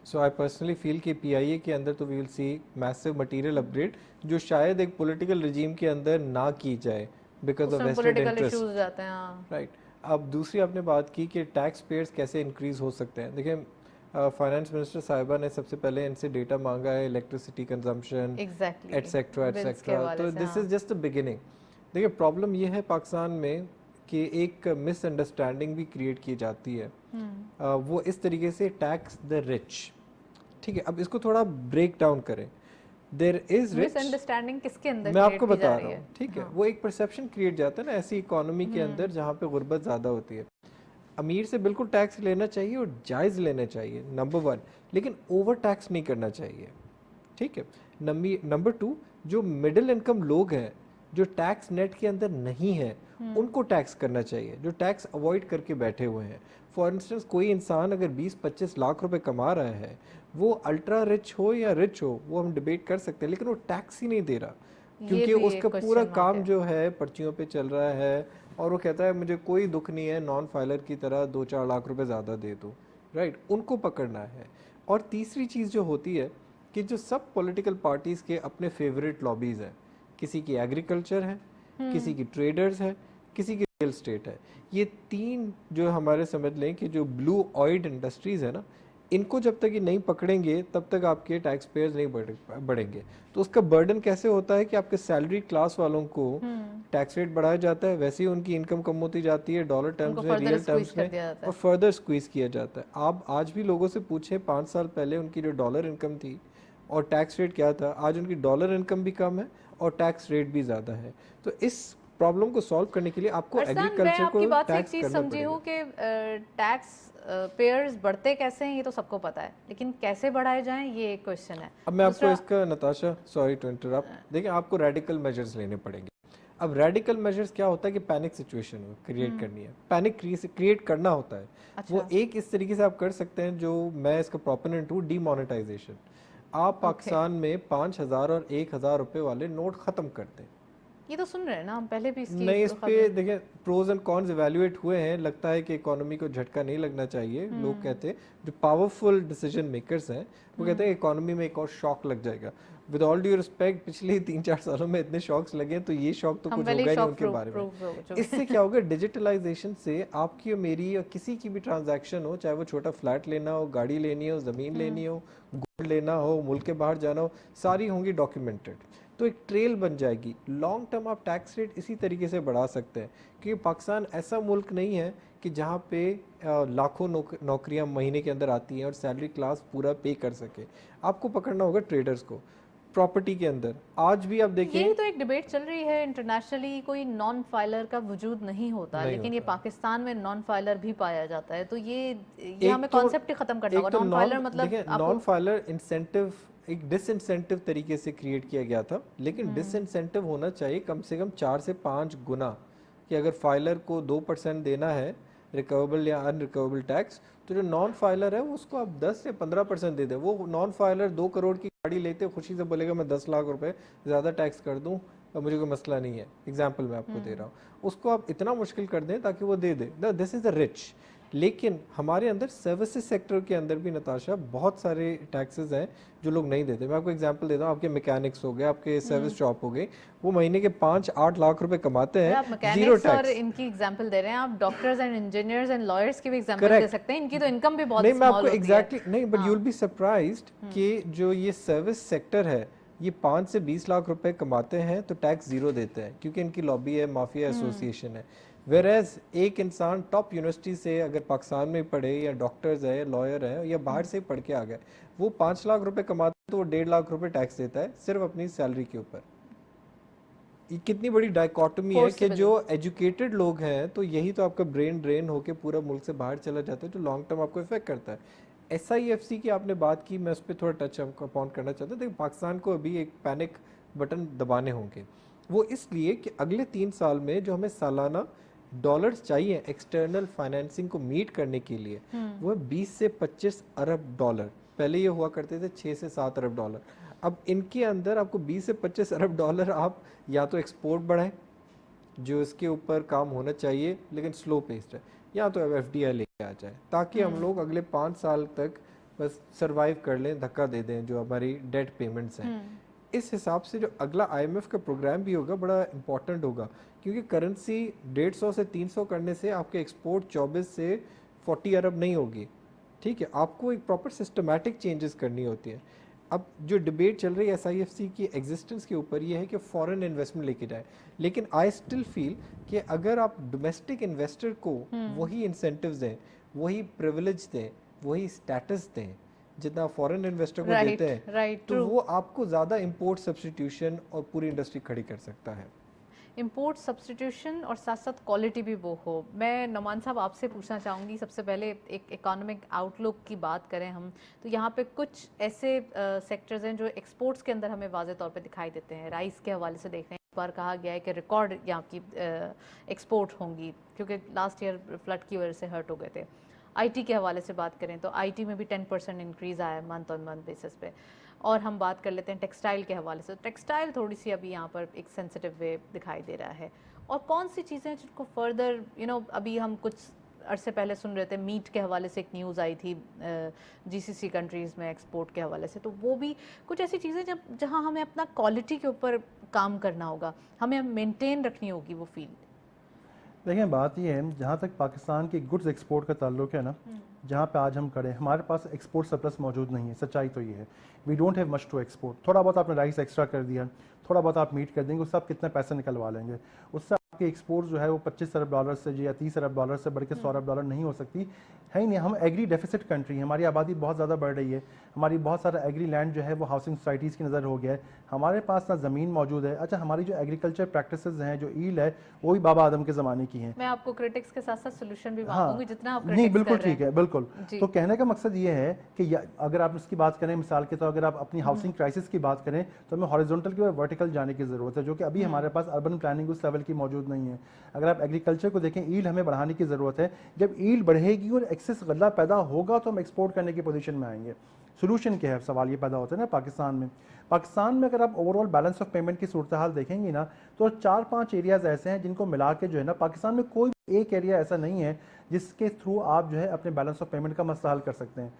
So I personally feel कि PIA के अंदर तो we will see massive material upgrade, जो शायद एक पॉलिटिकल रिजीम के अंदर ना की जाए बिकॉज ऑफ वेस्टेड इंटरेस्ट, जाते हैं। राइट। अब दूसरी आपने बात की कि टैक्स पेयर्स कैसे इंक्रीज हो सकते हैं। देखिए, फाइनेंस मिनिस्टर साहिबा ने सबसे पहले इनसे डेटा मांगा है, इलेक्ट्रिसिटी कंजम्पशन एटसेट्रा एटसेट्रा, तो this is just the beginning. देखिए, प्रॉब्लम ये है पाकिस्तान में कि एक मिसअंडरस्टैंडिंग भी क्रिएट की जाती है, वो इस तरीके से टैक्स द रिच। ठीक है, अब इसको थोड़ा ब्रेक डाउन करें। देयर इज रिच मिसअंडरस्टैंडिंग किसके अंदर मैं आपको create की जा बता रही रहा है? हूँ, ठीक है, वो एक परसेप्शन क्रिएट जाता है ना ऐसी इकोनॉमी के अंदर जहाँ पे गुर्बत ज़्यादा होती है। अमीर से बिल्कुल टैक्स लेना चाहिए और जायज़ लेना चाहिए, नंबर 1, लेकिन ओवर टैक्स नहीं करना चाहिए। ठीक है, नंबर 2, जो मिडिल इनकम लोग हैं जो टैक्स नेट के अंदर नहीं है, उनको टैक्स करना चाहिए, जो टैक्स अवॉइड करके बैठे हुए हैं। फॉर इंस्टेंस, कोई इंसान अगर 20-25 लाख रुपए कमा रहा है, वो अल्ट्रा रिच हो या रिच हो, वो हम डिबेट कर सकते हैं, लेकिन वो टैक्स ही नहीं दे रहा, क्योंकि उसका पूरा काम जो है पर्चियों पे चल रहा है, और वो कहता है मुझे कोई दुख नहीं है, नॉन फाइलर की तरह 2-4 लाख रुपए ज़्यादा दे दो, राइट, उनको पकड़ना है। और तीसरी चीज़ जो होती है कि जो सब पॉलिटिकल पार्टीज़ के अपने फेवरेट लॉबीज़ हैं, किसी की एग्रीकल्चर है, किसी की ट्रेडर्स है, किसी की रियल स्टेट है, ये 3 जो हमारे समझ लें कि जो ब्लू ऑयल इंडस्ट्रीज़ है ना, इनको जब तक ये नहीं पकड़ेंगे तब तक आपके टैक्स पेयर्स नहीं बढ़ेंगे। तो उसका बर्डन कैसे होता है कि आपके सैलरी क्लास वालों को टैक्स रेट बढ़ाया जाता है, वैसे ही उनकी इनकम कम होती जाती है डॉलर टर्म्स में, रियल टर्म्स में, और फर्दर स्क्वीज किया जाता है। आप आज भी लोगों से पूछें 5 साल पहले उनकी जो डॉलर इनकम थी और टैक्स रेट क्या था, आज उनकी डॉलर इनकम भी कम है और टैक्स रेट भी ज़्यादा है। तो इस प्रॉब्लम को सॉल्व करने के लिए आपको एग्रीकल्चर को टैक्स करना पड़ेगा। हूँ कि टैक्स पेयर्स बढ़ते कैसे हैं ये तो सबको पता है, लेकिन कैसे बढ़ाए जाएं ये एक क्वेश्चन है। अब मैं आपको इसका, नताशा सॉरी टू इंटरप्ट, देखिए आपको रेडिकल मेजर्स लेने पड़ेंगे। अब रेडिकल मेजर्स क्या होता है कि पैनिक सिचुएशन क्रिएट करनी है, पैनिक क्रिएट करना होता है। अच्छा। वो एक इस तरीके से आप कर सकते हैं, जो मैं इसका प्रोपोनेंट हूँ, डीमोनेटाइजेशन। आप पाकिस्तान में 5,000 और 1,000 रुपए वाले नोट खत्म कर दें। ये तो सुन रहे हैं ना हम पहले भी इसकी नहीं, इस पे देखिए प्रोज एंड कॉन्स इवैल्यूएट हुए हैं, लगता है कि इकोनॉमी को झटका नहीं लगना चाहिए। लोग कहते हैं, जो पावरफुल डिसीजन मेकर्स हैं वो कहते हैं इकोनॉमी में एक और शॉक लग जाएगा। विद ऑल ड्यू रिस्पेक्ट, पिछले 3-4 सालों में इतने शॉक्स लगे हैं, तो ये शॉक तो कुछ होगा ही नहीं उनके बारे में। इससे क्या होगा, डिजिटलाइजेशन से आपकी और मेरी और किसी की भी ट्रांजैक्शन हो, चाहे वो छोटा फ्लैट लेना हो, गाड़ी लेनी हो, ज़मीन लेनी हो, गोल्ड लेना हो, मुल्क के बाहर जाना हो, सारी होंगी डॉक्यूमेंटेड। तो एक ट्रेल बन जाएगी। लॉन्ग टर्म आप टैक्स रेट इसी तरीके से बढ़ा सकते हैं, क्योंकि पाकिस्तान ऐसा मुल्क नहीं है कि जहाँ पे लाखों नौकरियाँ महीने के अंदर आती हैं और सैलरी क्लास पूरा पे कर सके। आपको पकड़ना होगा ट्रेडर्स को। प्रॉपर्टी के अंदर आज भी आप देखिए, यही तो एक डिबेट चल रही है इंटरनेशनली, कोई नॉन फाइलर का वजूद नहीं होता, लेकिन ये पाकिस्तान में नॉन फाइलर भी पाया जाता है। तो ये हमें कॉन्सेप्ट ही खत्म करना होगा। नॉन फाइलर मतलब नॉन फाइलर इंसेंटिव एक डिसइंसेंटिव तरीके से क्रिएट किया गया था, लेकिन डिसइंसेंटिव होना चाहिए कम से कम 4 से 5 गुना, कि अगर फाइलर को 2% देना है रिकवेबल या अनरिकवेबल टैक्स, तो जो नॉन फाइलर है उसको आप 10 से 15% दे दें। वो नॉन फाइलर 2 करोड़ की गाड़ी लेते खुशी से बोलेगा मैं 10 लाख रुपए ज़्यादा टैक्स कर दूं, मुझे कोई मसला नहीं है। एग्जाम्पल मैं आपको दे रहा हूँ, उसको आप इतना मुश्किल कर दें ताकि वो दे दे। This is the rich. लेकिन हमारे अंदर सर्विसेज सेक्टर के अंदर भी नताशा बहुत सारे टैक्सेस हैं जो लोग नहीं देते। मैं आपको एग्जांपल देता हूँ, आपके मैकेनिक्स हो गए, आपके सर्विस शॉप हो गई, वो महीने के 5-8 लाख रुपए कमाते हैं, आप जीरो मैकेनिक्स और टैक्स। इनकी एग्जांपल दे रहे हैं, आप doctors and engineers and lawyers की भी एग्जांपल दे सकते हैं, इनकी तो इनकम भी बहुत नहीं, मैं स्मॉल आपको होती है। एग्जैक्टली नहीं, but you will be surprised कि जो ये सर्विस सेक्टर है ये 5 से 20 लाख रुपए कमाते हैं तो टैक्स जीरो देते हैं, क्योंकि इनकी लॉबी है, माफिया एसोसिएशन है। वेरएज एक इंसान टॉप यूनिवर्सिटी से अगर पाकिस्तान में पढ़े, या डॉक्टर्स है, लॉयर है, या बाहर से पढ़ के आ गए, वो 5 लाख रुपए कमाते हैं तो वो 1.5 लाख रुपए टैक्स देता है सिर्फ अपनी सैलरी के ऊपर। ये कितनी बड़ी डायकोटमी है कि जो एजुकेटेड लोग हैं तो यही तो आपका ब्रेन ड्रेन होके पूरा मुल्क से बाहर चला जाता है, जो लॉन्ग टर्म आपको इफेक्ट करता है। SIFC की आपने बात की, मैं उस पर थोड़ा टच अपॉन करना चाहता हूँ। देखिए, पाकिस्तान को अभी एक पैनिक बटन दबाने होंगे, वो इसलिए कि अगले 3 साल में जो हमें सालाना डॉलर्स चाहिए एक्सटर्नल फाइनेंसिंग को मीट करने के लिए, वो है 20 से 25 अरब डॉलर। पहले ये हुआ करते थे 6 से 7 अरब डॉलर। अब इनके अंदर आपको 20 से 25 अरब डॉलर आप या तो एक्सपोर्ट बढ़ाएं, जो इसके ऊपर काम होना चाहिए लेकिन स्लो पेस्ड है, या तो FDI लेके आ जाए, ताकि हम लोग अगले 5 साल तक बस सरवाइव कर लें, धक्का दे दें जो हमारी डेट पेमेंट्स हैं। इस हिसाब से जो अगला IMF का प्रोग्राम भी होगा बड़ा इंपॉर्टेंट होगा, क्योंकि करेंसी 150 से 300 करने से आपके एक्सपोर्ट 24 से 40 अरब नहीं होगी। ठीक है, आपको एक प्रॉपर सिस्टमैटिक चेंजेस करनी होती है। अब जो डिबेट चल रही है SIFC की एग्जिस्टेंस के ऊपर, ये है कि फॉरेन इन्वेस्टमेंट लेके जाए, लेकिन आई स्टिल फील कि अगर आप डोमेस्टिक इन्वेस्टर को वही इंसेंटिव्स दें, वही प्रिविलेज दें, वही स्टेटस दें जितना फॉरेन इन्वेस्टर को देते हैं, तो वो आपको ज़्यादा इंपोर्ट सब्स्टिट्यूशन और पूरी इंडस्ट्री खड़ी कर सकता है। इंपोर्ट सब्स्टिट्यूशन और साथ साथ क्वालिटी भी वो हो। मैं नमान साहब आपसे पूछना चाहूँगी, सबसे पहले एक इकोनॉमिक आउटलुक की बात करें हम, तो यहाँ पे कुछ ऐसे सेक्टर्स हैं जो एक्सपोर्ट्स के अंदर हमें वाज़े तौर पे दिखाई देते हैं। राइस के हवाले से देख रहे हैं, इस बार कहा गया है कि रिकॉर्ड यहाँ की एक्सपोर्ट होंगी, क्योंकि लास्ट ईयर फ्लड की वजह से हर्ट हो गए थे। IT के हवाले से बात करें तो IT में भी 10% इंक्रीज़ आया है मंथ ऑन मंथ बेसिस पे। और हम बात कर लेते हैं टेक्सटाइल के हवाले से, टेक्सटाइल थोड़ी सी अभी यहाँ पर एक सेंसिटिव वे दिखाई दे रहा है। और कौन सी चीज़ें हैं जिनको फर्दर अभी हम कुछ अरसे पहले सुन रहे थे, मीट के हवाले से एक न्यूज़ आई थी GCC कंट्रीज़ में एक्सपोर्ट के हवाले से, तो वो भी कुछ ऐसी चीज़ें जहाँ हमें अपना क्वालिटी के ऊपर काम करना होगा, हमें मेंटेन रखनी होगी वो फील्ड। देखिए, बात ये है, जहाँ तक पाकिस्तान की गुड्स एक्सपोर्ट का ताल्लुक है ना, जहाँ पे आज हम खड़े हैं, हमारे पास एक्सपोर्ट सरप्लस मौजूद नहीं है। सच्चाई तो ये है, we don't have much to export. थोड़ा बहुत आपने राइस एक्स्ट्रा कर दिया, थोड़ा बहुत आप मीट कर देंगे, उससे आप कितने पैसे निकलवा लेंगे? उससे आपकी एक्सपोर्ट जो है वो 25 अरब डॉलर से या 30 अरब डॉलर से बढ़ के 100 अरब डॉलर नहीं हो सकती है ही नहीं। हम एग्री डेफिसिट कंट्री हैं, हमारी आबादी बहुत ज़्यादा बढ़ रही है, हमारी बहुत सारा एग्री लैंड जो है वो हाउसिंग सोसाइटीज़ की नज़र हो गया है, हमारे पास ना ज़मीन मौजूद है। अच्छा, हमारी जो एग्रीकल्चर प्रैक्टिसेस हैं, जो ईल्ड है, वो भी बाबा आदम के ज़माने की हैं। मैं आपको क्रिटिक्स के साथ साथ सोल्यूशन भी मांगूंगी, जितना आप नहीं, बिल्कुल ठीक है, बिल्कुल। जी। तो कहने का मकसद ये है कि अगर आप इसकी बात करें, मिसाल के तौर अगर आप अपनी हाउसिंग क्राइसिस की बात करें, तो हमें हॉरिजॉन्टल की वर्टिकल जाने की ज़रूरत है, जो कि अभी हमारे पास अर्बन प्लानिंग उस लेवल की मौजूद नहीं है। अगर आप एग्रीकल्चर को देखें, ईल्ड हमें बढ़ाने की ज़रूरत है। जब ईल्ड बढ़ेगी और एक्सेस गल्ला पैदा होगा तो हम एक्सपोर्ट करने की पोजीशन में आएंगे। सोल्यूशन क्या है, सवाल ये पैदा होता है ना पाकिस्तान में अगर आप ओवरऑल बैलेंस ऑफ पेमेंट की सूरत हाल देखेंगे ना, तो 4-5 एरियाज ऐसे हैं जिनको मिला के जो है ना, पाकिस्तान में कोई एक एरिया ऐसा नहीं है जिसके थ्रू आप जो है अपने बैलेंस ऑफ पेमेंट का मसला हल कर सकते हैं।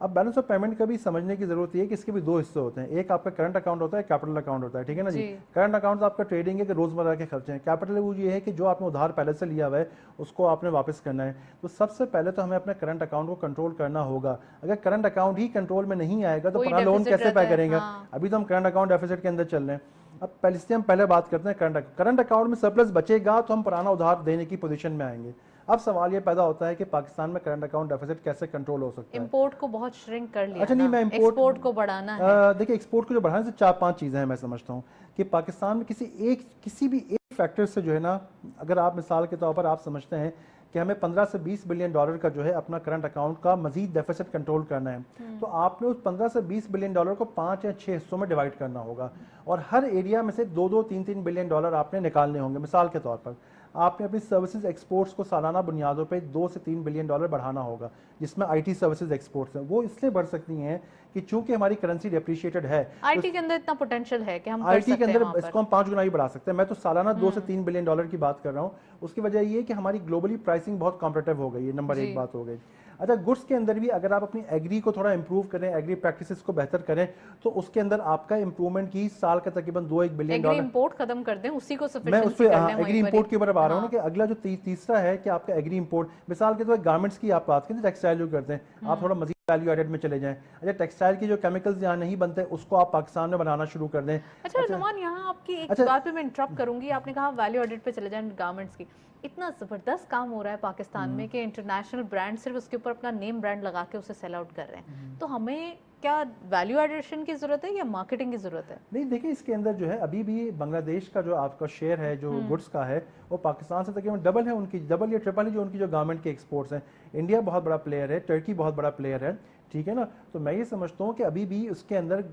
अब बैलेंस ऑफ पेमेंट का भी समझने की जरूरत है कि इसके भी 2 हिस्से होते हैं। एक आपका करंट अकाउंट होता है, कैपिटल अकाउंट होता है, ठीक है ना जी। करंट अकाउंट आपका ट्रेडिंग है कि रोजमर्रा के खर्चे हैं। कैपिटल वो ये है कि जो आपने उधार पहले से लिया हुआ है उसको आपने वापस करना है। तो सबसे पहले तो हमें अपने करंट अकाउंट को कंट्रोल करना होगा। अगर करंट अकाउंट ही कंट्रोल में नहीं आएगा तो पुराना लोन कैसे पे करेंगे? अभी तो हम करंट अकाउंट डेफिसिट के अंदर चल रहे हैं। अब पहले बात करते हैं करंट अकाउंट में सरप्लस बचेगा तो हम पुराना उधार देने की पोजीशन में आएंगे। अब सवाल ये पैदा होता है कि पाकिस्तान में करंट अकाउंट डेफिसिट कैसे कंट्रोल हो सकता है? इंपोर्ट को बहुत श्रिंक कर लिया। अच्छा, नहीं, मैं एक्सपोर्ट को बढ़ाना है। देखिए, एक्सपोर्ट को जो बढ़ाने से 4-5 चीज़ें हैं मैं समझता हूँ कि पाकिस्तान में किसी भी एक फैक्टर से जो है ना, अगर आप मिसाल के तौर पर आप समझते हैं कि हमें 15 से 20 बिलियन डॉलर का जो है अपना करंट अकाउंट का मजीद डेफिसिट कंट्रोल करना है, तो आपने उस 15 से 20 बिलियन डॉलर को 5 या 6 हिस्सों में डिवाइड करना होगा और हर एरिया में से 2-2, 3-3 बिलियन डॉलर आपने निकालने होंगे। मिसाल के तौर पर आपने अपनी सर्विसेज एक्सपोर्ट्स को सालाना बुनियादों पे 2 से 3 बिलियन डॉलर बढ़ाना होगा, जिसमें IT सर्विसेज एक्सपोर्ट्स हैं। वो इसलिए बढ़ सकती हैं कि चूंकि हमारी करेंसी डेप्रिशिएटेड है, आईटी के अंदर इतना पोटेंशियल है कि हम कर आईटी के सकते हैं अंदर वहाँ पर। इसको हम 5 गुना ही बढ़ा सकते हैं। मैं तो सालाना 2 से 3 बिलियन डॉलर की बात कर रहा हूँ। उसकी वजह ये है कि हमारी ग्लोबली प्राइसिंग बहुत कॉम्पिटिटिव हो गई है, नंबर जी। एक बात हो गई। अच्छा, गुड्स के अंदर भी अगर आप अपनी एग्री को थोड़ा इंप्रूव करें, एग्री प्रैक्टिसेस को बेहतर करें, तो उसके अंदर आपका इंप्रूवमेंट की साल का तकरीबन 2-1 बिलियन एग्री डॉलर। इंपोर्ट खत्म कर दें, उसी को मैं उस सफिशिएंसी पर कर लें एग्री वहीं पर इंपोर्ट ही। के ऊपर अब आ रहा हूँ ना हाँ। कि अगला जो तीसरा है कि आपका एग्री इंपोर्ट, मिसाल के तौर पर गारमेंट्स की आप बात करें, टेक्सटाइल जो करते हैं, आप थोड़ा मजीद वैल्यू एडेड में चले जाएं। अच्छा, टेक्सटाइल की जो केमिकल्स यहाँ नहीं बनते उसको आप पाकिस्तान में बनाना शुरू कर दें। अच्छा नुमान, यहाँ आपकी एक अच्छा। बात पे मैं इंटरप्ट करूंगी। आपने कहा वैल्यू एडिट पे चले जाएं गारमेंट्स की। इतना जबरदस्त काम हो रहा है पाकिस्तान में कि इंटरनेशनल ब्रांड सिर्फ उसके ऊपर अपना नेम ब्रांड लगा के उसे सेल आउट कर रहे हैं। तो हमें क्या वैल्यू एडिशन की जरूरत है या मार्केटिंग की जरूरत है? नहीं, देखिए इसके अंदर जो है अभी भी बांग्लादेश का जो आपका शेयर है जो गुड्स का है, वो पाकिस्तान से तकरीबन डबल है, उनकी डबल या ट्रिपल है जो उनकी जो गारमेंट के एक्सपोर्ट्स हैं। इंडिया बहुत बड़ा प्लेयर है, टर्की बहुत बड़ा प्लेयर है, ठीक है ना। तो मैं ये समझता हूँ कि अभी भी उसके अंदर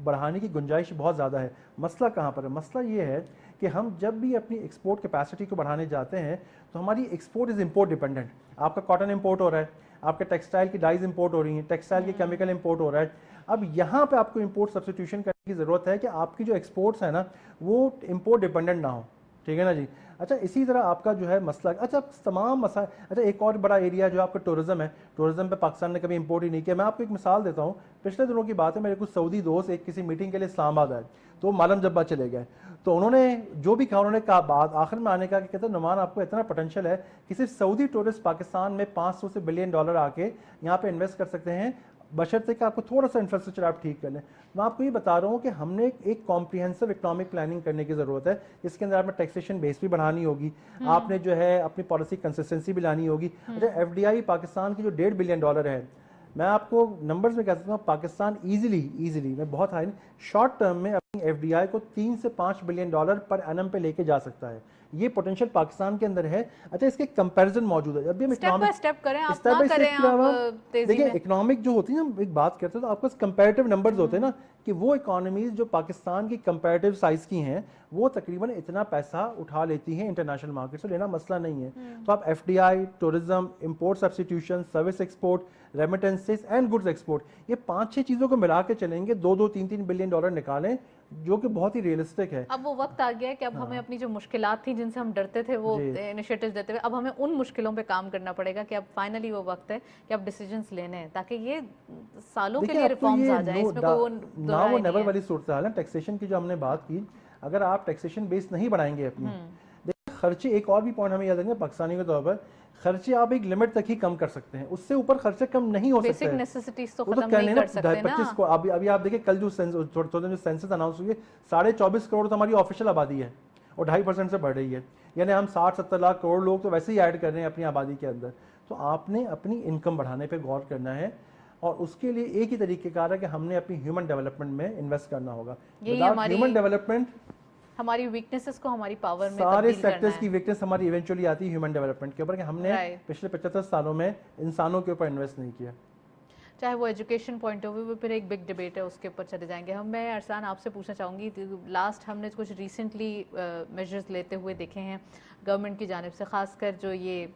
बढ़ाने की गुंजाइश बहुत ज़्यादा है। मसला कहाँ पर है? मसला ये है कि हम जब भी अपनी एक्सपोर्ट कैपेसिटी को बढ़ाने जाते हैं तो हमारी एक्सपोर्ट इज़ इम्पोर्ट डिपेंडेंट। आपका कॉटन इंपोर्ट हो रहा है, आपके टेक्सटाइल की डाइज इंपोर्ट हो रही हैं, टेक्सटाइल की केमिकल इंपोर्ट हो रहा है। अब यहाँ पे आपको इंपोर्ट सब्स्टिट्यूशन करने की ज़रूरत है कि आपकी जो एक्सपोर्ट्स है ना वो इंपोर्ट डिपेंडेंट ना हो, ठीक है ना जी। अच्छा, इसी तरह आपका जो है मसला, अच्छा तमाम मसा, अच्छा एक और बड़ा एरिया जो आपका टूरिज्म है, टूरिज्म पे पाकिस्तान ने कभी इंपोर्ट ही नहीं किया। मैं आपको एक मिसाल देता हूँ, पिछले दिनों की बात है, मेरे कुछ सऊदी दोस्त एक किसी मीटिंग के लिए इस्लामाबाद आए, तो मालम जब्बा चले गए। तो उन्होंने जो भी कहा, उन्होंने कहा बात आखिर में आने का कि कहते हैं नुमान आपको इतना पोटेंशियल है कि सिर्फ सऊदी टूरिस्ट पाकिस्तान में 500 से बिलियन डॉलर आके यहाँ पे इन्वेस्ट कर सकते हैं, बशर्ते कि आपको थोड़ा सा इंफ्रास्ट्रक्चर आप ठीक कर लें। मैं आपको ये बता रहा हूँ कि हमने एक कॉम्प्रिहेंसिव इकोनॉमिक प्लानिंग करने की ज़रूरत है, जिसके अंदर आपने टैक्सेशन बेस भी बढ़ानी होगी, आपने जो है अपनी पॉलिसी कंसिस्टेंसी भी लानी होगी। अच्छा, एफडीआई पाकिस्तान की जो $1.5 बिलियन है, मैं आपको नंबर्स में कह सकता हूँ पाकिस्तान इजीली मैं बहुत हाई शॉर्ट टर्म में अपनी एफडीआई को 3 से 5 बिलियन डॉलर पर एनम पे लेके जा सकता है। ये पोटेंशियल पाकिस्तान के अंदर है। अच्छा, इसके कंपैरिजन मौजूद है। जब भी हम स्टेप बाय स्टेप करें, आप स्टेप ना बाय करें स्टेप आप तेजी देखिए, में। इकोनॉमिक जो होती है, हम एक बात करते हैं तो आपके पास कंपैरेटिव नंबर्स होते हैं ना, कि वो इकोनॉमीज जो पाकिस्तान की कंपैरेटिव साइज की हैं वो तकरीबन इतना पैसा उठा लेती हैं इंटरनेशनल मार्केट से, लेना मसला नहीं है। तो आप FDI, tourism, import substitution, service export, remittances and goods export, ये 5-6 चीज़ों को मिला के चलेंगे, 2-2, 3-3 बिलियन डॉलर निकालें, जो कि बहुत ही रियलिस्टिक है। अब वो वक्त आ गया है कि अब हमें अपनी जो मुश्किलात थी, जिनसे हम डरते थे, वो इनिशिएटिव्स देते हुए अब हमें उन मुश्किलों पे काम करना पड़ेगा कि अब फाइनली वो वक्त है कि अब डिसीजंस लेने हैं, ताकि ये सालों के लिए रिफॉर्म्स आ जाए। इसमें कोई वो ना वो नेवर वाली सूरत हाल है। टैक्सेशन की जो हमने बात की, अगर आप टैक्सेशन बेस नहीं बढ़ाएंगे अपनी, देखिए खर्चे, एक और भी पॉइंट हमें याद रखना पाकिस्तानी के तौर पर, खर्चे आप एक लिमिट तक ही कम कर सकते हैं, उससे ऊपर खर्चे कम नहीं हो सकते। बेसिक नेसेसिटीज तो वो खत्म नहीं कर सकते ना। 25 को अभी आप देखिए, कल जो सेंसस अनाउंस हुई है, 24.5 करोड़ तो हमारी ऑफिशियल आबादी है और 2.5% से बढ़ रही है, यानी हम 60-70 लाख करोड़ लोग तो वैसे ही ऐड कर रहे हैं अपनी आबादी के अंदर। तो आपने अपनी इनकम बढ़ाने पे गौर करना है, और उसके लिए एक ही तरीकेकार है कि हमने अपनी ह्यूमन डेवलपमेंट में इन्वेस्ट करना होगा। ह्यूमन डेवलपमेंट, हमारी वीकनेसेस को हमारी पावर में सारे सेक्टर्स की वीकनेस हमारी इवेंचुअली आती है ह्यूमन डेवलपमेंट के ऊपर, कि हमने पिछले 75 सालों में इंसानों के ऊपर इन्वेस्ट नहीं किया। चाहे वो एजुकेशन पॉइंट ऑफ व्यू, फिर एक बिग डिबेट है, उसके ऊपर चले जाएंगे हम। मैं अरसान आपसे पूछना चाहूँगी, लास्ट हमने कुछ रिसेंटली मेजर्स लेते हुए देखे हैं गवर्नमेंट की जानिब से, खासकर जो ये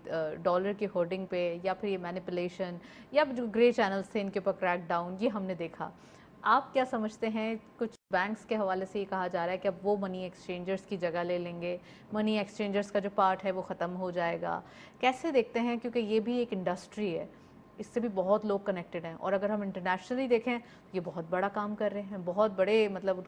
डॉलर की होर्डिंग पे या फिर ये मैनिपुलेशन या जो ग्रे चैनल्स थे इनके ऊपर क्रैक डाउन, ये हमने देखा। आप क्या समझते हैं? कुछ बैंक्स के हवाले से ये कहा जा रहा है कि अब वो मनी एक्सचेंजर्स की जगह ले लेंगे, मनी एक्सचेंजर्स का जो पार्ट है वो ख़त्म हो जाएगा। कैसे देखते हैं? क्योंकि ये भी एक इंडस्ट्री है, इससे भी बहुत लोग कनेक्टेड हैं, और अगर हम इंटरनेशनली देखें तो ये बहुत बड़ा काम कर रहे हैं, बहुत बड़े, मतलब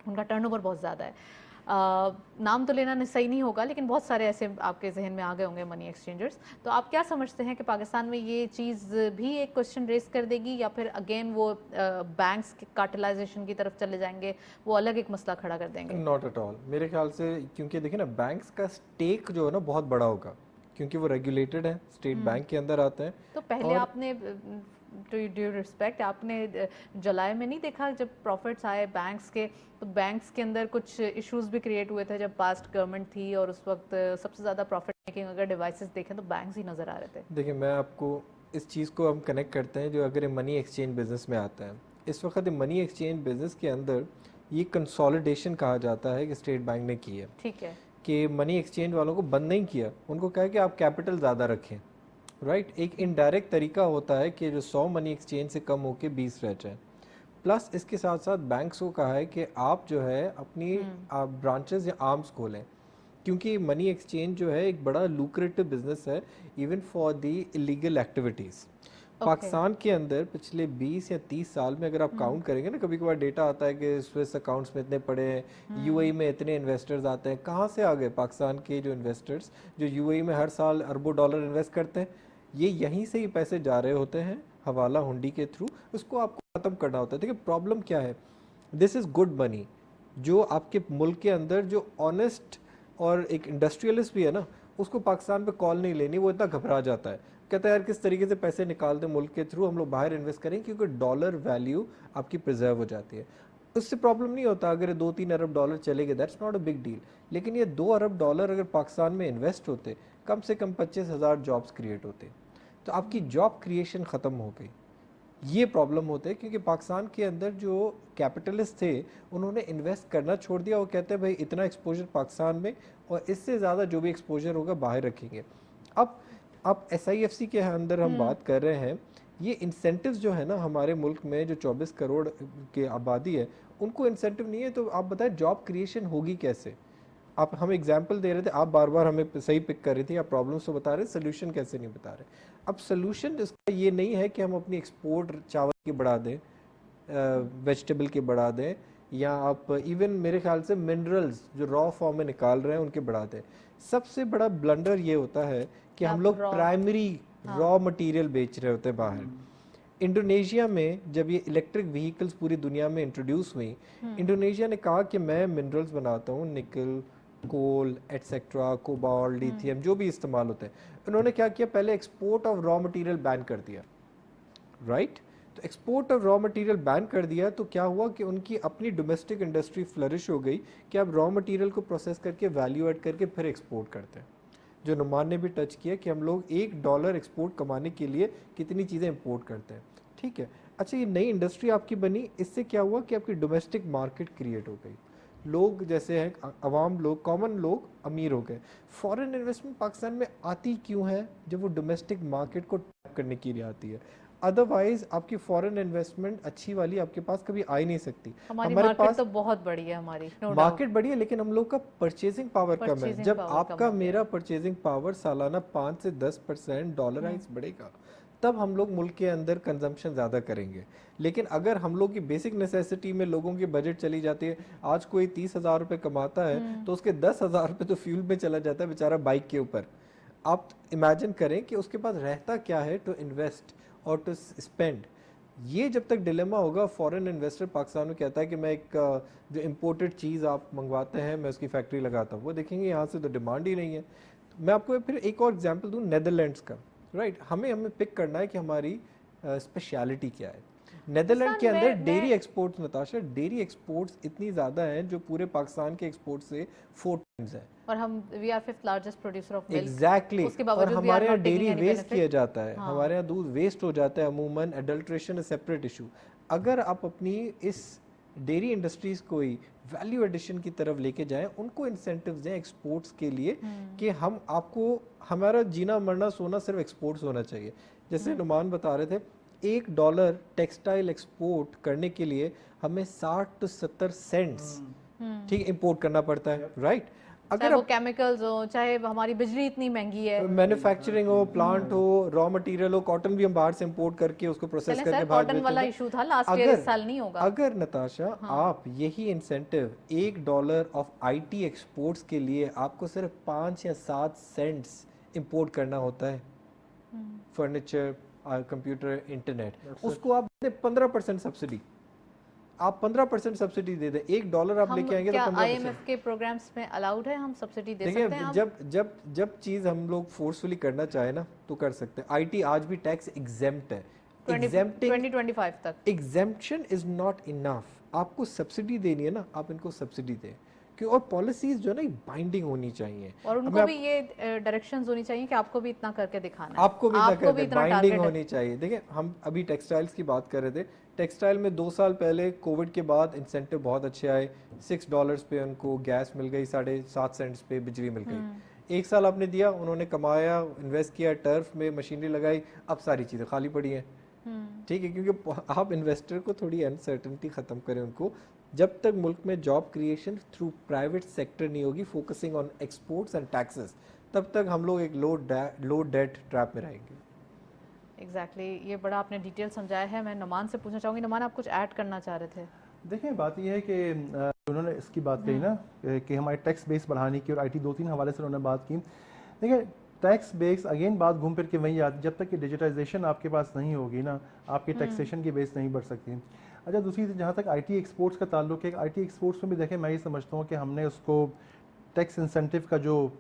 उनका टर्नओवर बहुत ज़्यादा है। नाम तो लेना सही नहीं होगा, लेकिन बहुत सारे ऐसे आपके जहन में आ गए होंगे मनी एक्सचेंजर्स। तो आप क्या समझते हैं कि पाकिस्तान में ये चीज़ भी एक क्वेश्चन रेस कर देगी, या फिर अगेन वो बैंक्स के कार्टेलाइजेशन की तरफ चले जाएंगे, वो अलग एक मसला खड़ा कर देंगे? नॉट एट ऑल, मेरे ख्याल से, क्योंकि देखिए ना, बैंक्स का स्टेक जो है ना बहुत बड़ा होगा, क्योंकि वो रेगुलेटेड है, स्टेट बैंक के अंदर आते हैं। तो पहले आपने, टू ड्यू रिस्पेक्ट, आपने जुलाई में नहीं देखा जब प्रॉफिट्स आए बैंक्स के, तो बैंक्स के अंदर कुछ इश्यूज भी क्रिएट हुए थे जब पास्ट गवर्नमेंट थी, और उस वक्त सबसे ज़्यादा प्रॉफिट मेकिंग अगर डिवाइसेस देखें तो बैंक्स ही नज़र आ रहे थे। देखिए, मैं आपको इस चीज़ को हम कनेक्ट करते हैं जो अगर मनी एक्सचेंज बिजनेस में आता है। इस वक्त मनी एक्सचेंज बिजनेस के अंदर ये कंसोलिडेशन कहा जाता है कि स्टेट बैंक ने की है, ठीक है, कि मनी एक्सचेंज वालों को बंद नहीं किया, उनको कहा कि आप कैपिटल ज़्यादा रखें, राइट। एक इनडायरेक्ट तरीका होता है कि जो 100 मनी एक्सचेंज से कम होके 20 रह जाए। प्लस इसके साथ साथ बैंक्स को कहा है कि आप जो है अपनी ब्रांचेस या आर्म्स खोलें, क्योंकि मनी एक्सचेंज जो है एक बड़ा लुक्रेटिव बिजनेस है even for the illegal activities. Pakistan के अंदर पिछले 20 या 30 साल में अगर आप काउंट करेंगे ना, कभी कभार डेटा आता है कि स्विस अकाउंट्स में इतने पड़े हैं, यूएई में इतने इन्वेस्टर्स आते हैं, कहाँ से आ गए पाकिस्तान के जो इन्वेस्टर्स जो यूएई में हर साल अरबों डॉलर इन्वेस्ट करते हैं, ये यहीं से ही पैसे जा रहे होते हैं हवाला हुंडी के थ्रू। उसको आपको ख़त्म करना होता है। देखिए प्रॉब्लम क्या है, दिस इज़ गुड मनी जो आपके मुल्क के अंदर जो ऑनेस्ट और एक इंडस्ट्रियलिस्ट भी है ना, उसको पाकिस्तान पे कॉल नहीं लेनी, वो इतना घबरा जाता है, कहता है यार किस तरीके से पैसे निकाल दें मुल्क के थ्रू, हम लोग बाहर इन्वेस्ट करें, क्योंकि डॉलर वैल्यू आपकी प्रिजर्व हो जाती है। उससे प्रॉब्लम नहीं होता अगर 2-3 अरब डॉलर चले गए, that's not a big deal. लेकिन ये 2 अरब डॉलर अगर पाकिस्तान में इन्वेस्ट होते, कम से कम 25,000 जॉब्स क्रिएट होते, तो आपकी जॉब क्रिएशन ख़त्म हो गई। ये प्रॉब्लम होते हैं क्योंकि पाकिस्तान के अंदर जो कैपिटलिस्ट थे उन्होंने इन्वेस्ट करना छोड़ दिया। वो कहते हैं भाई इतना एक्सपोजर पाकिस्तान में और इससे ज़्यादा जो भी एक्सपोजर होगा बाहर रखेंगे। अब SIFC के अंदर हम बात कर रहे हैं, ये इंसेंटिव्स जो है ना हमारे मुल्क में जो 24 करोड़ की आबादी है उनको इंसेंटिव नहीं है, तो आप बताएं जॉब क्रिएशन होगी कैसे? आप हम एग्जाम्पल दे रहे थे, आप बार बार हमें सही पिक कर रही थी, आप प्रॉब्लम्स तो बता रहे, सोल्यूशन कैसे नहीं बता रहे। अब सोल्यूशन इसका ये नहीं है कि हम अपनी एक्सपोर्ट चावल की बढ़ा दें, वेजिटेबल की बढ़ा दें, या आप इवन मेरे ख्याल से मिनरल्स जो रॉ फॉर्म में निकाल रहे हैं उनके बढ़ा दें। सबसे बड़ा ब्लंडर ये होता है कि हम लोग प्राइमरी रॉ मटेरियल बेच रहे होते हैं बाहर। इंडोनेशिया में जब ये इलेक्ट्रिक व्हीकल्स पूरी दुनिया में इंट्रोड्यूस हुई, इंडोनेशिया ने कहा कि मैं मिनरल्स बनाता हूँ, निकल, कोल एटसेट्रा, कोबाल्ट, लिथियम जो भी इस्तेमाल होते हैं। उन्होंने क्या किया, पहले export of raw material ban कर दिया, राइट? तो export of raw material ban कर दिया तो क्या हुआ कि उनकी अपनी डोमेस्टिक इंडस्ट्री फ्लरिश हो गई कि अब रॉ मटेरियल को प्रोसेस करके वैल्यू ऐड करके फिर एक्सपोर्ट करते हैं। जो नुमान ने भी टच किया कि हम लोग $1 एक्सपोर्ट कमाने के लिए कितनी चीज़ें इंपोर्ट करते हैं, ठीक है। अच्छा, ये नई इंडस्ट्री आपकी बनी, इससे क्या हुआ कि आपकी डोमेस्टिक मार्केट क्रिएट हो गई, लोग जैसे हैं अवाम लोग, कॉमन लोग अमीर हो गए। फॉरेन इन्वेस्टमेंट पाकिस्तान में आती क्यों है? जब वो डोमेस्टिक मार्केट को टैप करने के लिए आती है। अदरवाइज आपकी फॉरेन इन्वेस्टमेंट अच्छी वाली आपके पास कभी आ ही नहीं सकती। हमारे पास तो बहुत बड़ी है, हमारी मार्केट बड़ी है, लेकिन हम लोग का परचेजिंग पावर कम है। जब आपका मेरा परचेजिंग पावर सालाना 5 से 10% डॉलराइज बढ़ेगा, तब हम लोग मुल्क के अंदर कंजम्पशन ज़्यादा करेंगे। लेकिन अगर हम लोग की बेसिक नेसेसिटी में लोगों की बजट चली जाती है, आज कोई 30,000 रुपये कमाता है तो उसके 10,000 रुपये तो फ्यूल में चला जाता है बेचारा, बाइक के ऊपर। आप इमेजिन करें कि उसके पास रहता क्या है टू इन्वेस्ट और टू स्पेंड। ये जब तक डिलेमा होगा, फॉरेन इन्वेस्टर पाकिस्तान में कहता है कि मैं एक जो इम्पोर्टेड चीज़ आप मंगवाते हैं मैं उसकी फैक्ट्री लगाता हूँ, वो देखेंगे यहाँ से तो डिमांड ही नहीं है। मैं आपको फिर एक और एग्जांपल दूँ, नेदरलैंड्स का, राइट? हमें पिक करना है कि हमारी स्पेशलिटी क्या है। नेदरलैंड के अंदर dairy exports, Natasha, dairy exports इतनी ज़्यादा हैं जो पूरे पाकिस्तान के एक्सपोर्ट से 4 टाइम्स है, और हम we are 5th largest producer of milk. Exactly. और हमारे यहाँ डेयरी वेस्ट किया जाता है, हमारे यहाँ दूध वेस्ट हो जाता है अमूमन। Adulteration is separate issue. अगर आप अपनी इस डेयरी इंडस्ट्रीज को ही वैल्यू एडिशन की तरफ लेके जाएं, उनको इंसेंटिव्स दें एक्सपोर्ट्स के लिए कि हम आपको, हमारा जीना मरना सोना सिर्फ एक्सपोर्ट्स होना चाहिए। जैसे नुमान बता रहे थे, $1 टेक्सटाइल एक्सपोर्ट करने के लिए हमें 60 to 70 सेंट्स ठीक इंपोर्ट करना पड़ता है, राइट? अगर वो केमिकल्स हो, चाहे हमारी बिजली इतनी महंगी है, मैन्युफैक्चरिंग हो, प्लांट हो, रॉ मटेरियल हो, कॉटन भी हम बाहर से इंपोर्ट करके उसको प्रोसेस करके बाहर कॉटन वाला इशू था लास्ट ईयर, इस साल नहीं होगा। अगर नताशा आप यही इंसेंटिव $1 ऑफ IT एक्सपोर्ट्स के लिए आपको सिर्फ 5 या 7 सेंट्स इंपोर्ट करना होता है, फर्नीचर, कंप्यूटर, इंटरनेट, उसको आप 15% सब्सिडी, आप 15% सब्सिडी दे दें, $1 आप लेके आएंगे तो 15%। IMF के प्रोग्राम्स में अलाउड है, हम सब्सिडी दे सकते हैं। जब चीज हम लोग फोर्सफुली करना चाहे ना तो कर सकते हैं। IT आज भी टैक्स एग्जेम्प्ट है, 2025 तक। एग्जेम्पशन इज नॉट इनफ, आपको सब्सिडी देनी है ना, आप इनको सब्सिडी दें। और पॉलिसीज जो है ना बाइंडिंग होनी चाहिए, और उनको भी ये डायरेक्शंस होनी चाहिए कि आपको भी इतना करके दिखाना है, आपको भी इतना करके बाइंडिंग होनी चाहिए। देखिए, हम अभी टेक्सटाइल्स की बात कर रहे थे, टेक्सटाइल में 2 साल पहले कोविड के बाद इंसेंटिव बहुत अच्छे आए, $6 पे उनको गैस मिल गई, 7.5 सेंट्स पे बिजली मिल गई। 1 साल आपने दिया, उन्होंने कमाया, इन्वेस्ट किया, टर्फ में मशीनरी लगाई, अब सारी चीज़ें खाली पड़ी हैं, ठीक है, क्योंकि आप इन्वेस्टर को थोड़ी अनसर्टेनिटी ख़त्म करें उनको। जब तक मुल्क में job creation through private sector नहीं होगी focusing on exports and taxes, तब तक हम लोग एक लो डेट ट्रैप में रहेंगे। एग्जैक्टली ये बड़ा आपने डिटेल समझाया है। मैं नुमान से पूछना चाहूँगी, नुमान आप कुछ ऐड करना चाह रहे थे? देखिए बात यह है कि उन्होंने इसकी बात कही ना कि हमारे टैक्स बेस बढ़ाने की, और आईटी 2-3 हवाले से उन्होंने बात की। देखिए टैक्स बेस अगेन बात घूम फिर के वहीं आती, जब तक कि डिजिटाइजेशन आपके पास नहीं होगी ना, आपकी टैक्सेशन की बेस नहीं बढ़ सकती। अच्छा दूसरी जहाँ तक आईटी एक्सपोर्ट्स का ताल्लुक है, आईटी एक्सपोर्ट्स में भी देखें मैं ये समझता हूँ कि हमने उसको टैक्स इंसेंटिव का जो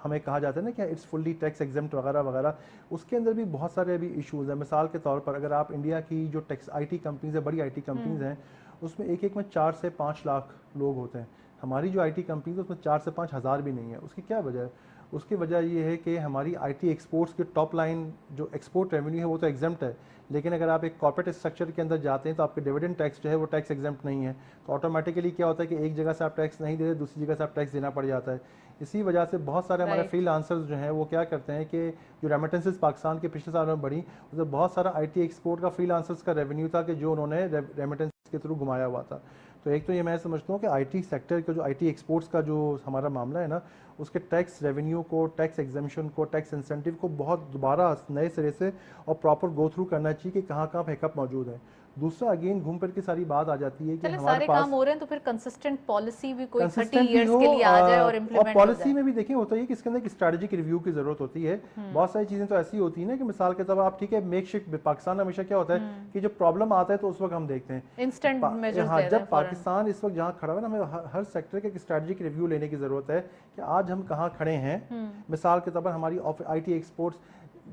हमें कहा जाता है ना कि इट्स फुल्ली टैक्स एग्जेम्प्ट वगैरह वगैरह, उसके अंदर भी बहुत सारे अभी इश्यूज़ हैं। मिसाल के तौर पर अगर आप इंडिया की जो टैक्स आईटी कंपनीज़ है, बड़ी आईटी कंपनीज़ हैं, उसमें एक में 4 से 5 लाख लोग होते हैं। हमारी जो आईटी कंपनीज़ है उसमें 4 से 5 हज़ार भी नहीं है। उसकी क्या वजह है? उसकी वजह ये है कि हमारी आईटी एक्सपोर्ट्स के टॉप लाइन जो एक्सपोर्ट रेवेन्यू है वो तो एग्जेम्प्ट है, लेकिन अगर आप एक कॉर्पोरेट स्ट्रक्चर के अंदर जाते हैं तो आपके डिविडेंड टैक्स जो है वो टैक्स एग्जेम्प्ट नहीं है। तो ऑटोमेटिकली क्या होता है कि एक जगह से आप टैक्स नहीं दे रहे, दूसरी जगह से आप टैक्स देना पड़ जाता है। इसी वजह से बहुत सारे हमारे फ्रीलांसर्स जो हैं वो क्या करते हैं कि जो रेमिटेंसेस पाकिस्तान के पिछले सालों में बढ़ी, उसमें बहुत सारा आईटी एक्सपोर्ट का फ्रीलांसर्स का रेवेन्यू था कि जो उन्होंने रेमिटेंस के थ्रू घुमाया हुआ था। तो एक तो ये मैं समझता हूँ कि आईटी सेक्टर का जो आईटी एक्सपोर्ट्स का जो हमारा मामला है ना, उसके टैक्स रेवेन्यू को, टैक्स एग्जेम्पशन को, टैक्स इंसेंटिव को बहुत दोबारा नए सिरे से और प्रॉपर गो थ्रू करना चाहिए कि कहाँ कहाँ हैकअप मौजूद है। दूसरा अगेन घूम फिर की सारी बात आ जाती है कि हमारे सारे पास काम हो रहे हैं तो फिर कंसिस्टेंट पॉलिसी भी कोई 30 इयर्स के लिए आ जाए और इम्प्लीमेंट हो जाए। पॉलिसी में भी देखिए होता है कि इसके अंदर एक स्ट्रेटेजिक रिव्यू की जरूरत होती है। बहुत सारी चीजें तो ऐसी होती है ना कि मिसाल के तौर पर आप ठीक है मेक शिफ्ट, पाकिस्तान हमेशा क्या होता है कि जब प्रॉब्लम आता है तो उस वक्त हम देखते हैं इंस्टेंट मेजर्स हाँ, जब पाकिस्तान इस वक्त जहाँ खड़ा है ना, हमें हर सेक्टर के एक स्ट्रेटेजिक रिव्यू लेने की जरूरत है कि आज हम कहाँ खड़े हैं। मिसाल के तौर पर हमारी आईटी एक्सपोर्ट्स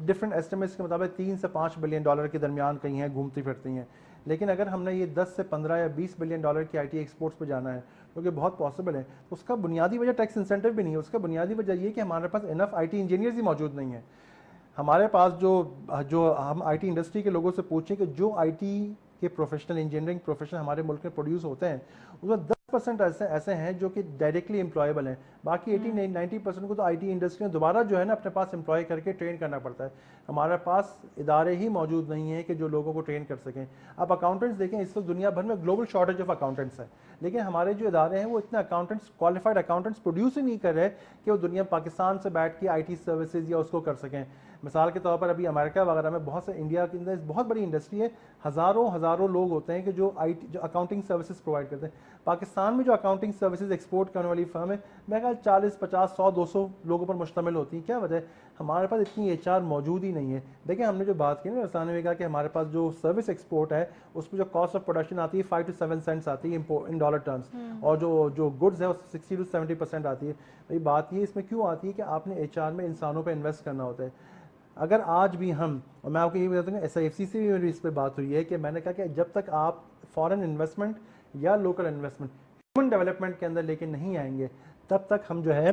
डिफरेंट एस्टिमेट्स के मुताबिक 3 से 5 बिलियन डॉलर के दरमियान कहीं हैं, घूमती फिरती हैं। लेकिन अगर हमने ये 10 से 15 या 20 बिलियन डॉलर की आईटी एक्सपोर्ट्स पे जाना है, क्योंकि तो बहुत पॉसिबल है, तो उसका बुनियादी वजह टैक्स इंसेंटिव भी नहीं है। उसका बुनियादी वजह ये कि हमारे पास इनफ आईटी इंजीनियर्स ही मौजूद नहीं है। हमारे पास जो हम आईटी इंडस्ट्री के लोगों से पूछें कि जो आईटी के प्रोफेशनल, इंजीनियरिंग प्रोफेशनल हमारे मुल्क में प्रोड्यूस होते हैं, उसमें 10% ऐसे हैं जो कि डायरेक्टली एम्प्लॉयबल हैं। बाकी 80-90% को तो आईटी इंडस्ट्री में दोबारा जो है ना अपने पास एम्प्लॉय करके ट्रेन करना पड़ता है। हमारे पास इदारे ही मौजूद नहीं है कि जो लोगों को ट्रेन कर सकें। आप अकाउंटेंट्स देखें, इस वक्त दुनिया भर में ग्लोबल शॉर्टेज ऑफ अकाउंटेंट्स है, लेकिन हमारे जो इदारे हैं वो इतने अकाउंटेंट्स, क्वालिफाइड अकाउंटेंट्स प्रोड्यूस ही नहीं कर रहे कि वो दुनिया पाकिस्तान से बैठ के आईटी सर्विसेज या उसको कर सकें। मिसाल के तौर पर अभी अमेरिका वगैरह में बहुत से, इंडिया के अंदर बहुत बड़ी इंडस्ट्री है, हज़ारों लोग होते हैं कि जो अकाउंटिंग सर्विसेज प्रोवाइड करते हैं। पाकिस्तान में जो अकाउंटिंग सर्विसेज एक्सपोर्ट करने वाली फर्म है, मैं ख्याल 40, 50, 100, 200 लोगों पर मुश्तमिल होती है। क्या वजह है? हमारे पास इतनी एचआर मौजूद ही नहीं है। देखिए हमने जो बात की ना, रसाने में कहा कि हमारे पास जो सर्विस एक्सपोर्ट है उसमें जो कॉस्ट ऑफ प्रोडक्शन आती है 5 to 7 सेंट्स आती है इन डॉलर टर्म्स, और जो गुड्स है वो 60 to 70% आती है। भाई बात ये इसमें क्यों आती है कि आपने एचआर में इंसानों पर इन्वेस्ट करना होता है। अगर आज भी हम, और मैं आपको ये बताता हूँ SIFC से भी मेरी इस पर बात हुई है कि मैंने कहा कि जब तक आप फॉरेन इन्वेस्टमेंट या लोकल इन्वेस्टमेंट ह्यूमन डेवलपमेंट के अंदर लेके नहीं आएंगे, तब तक हम जो है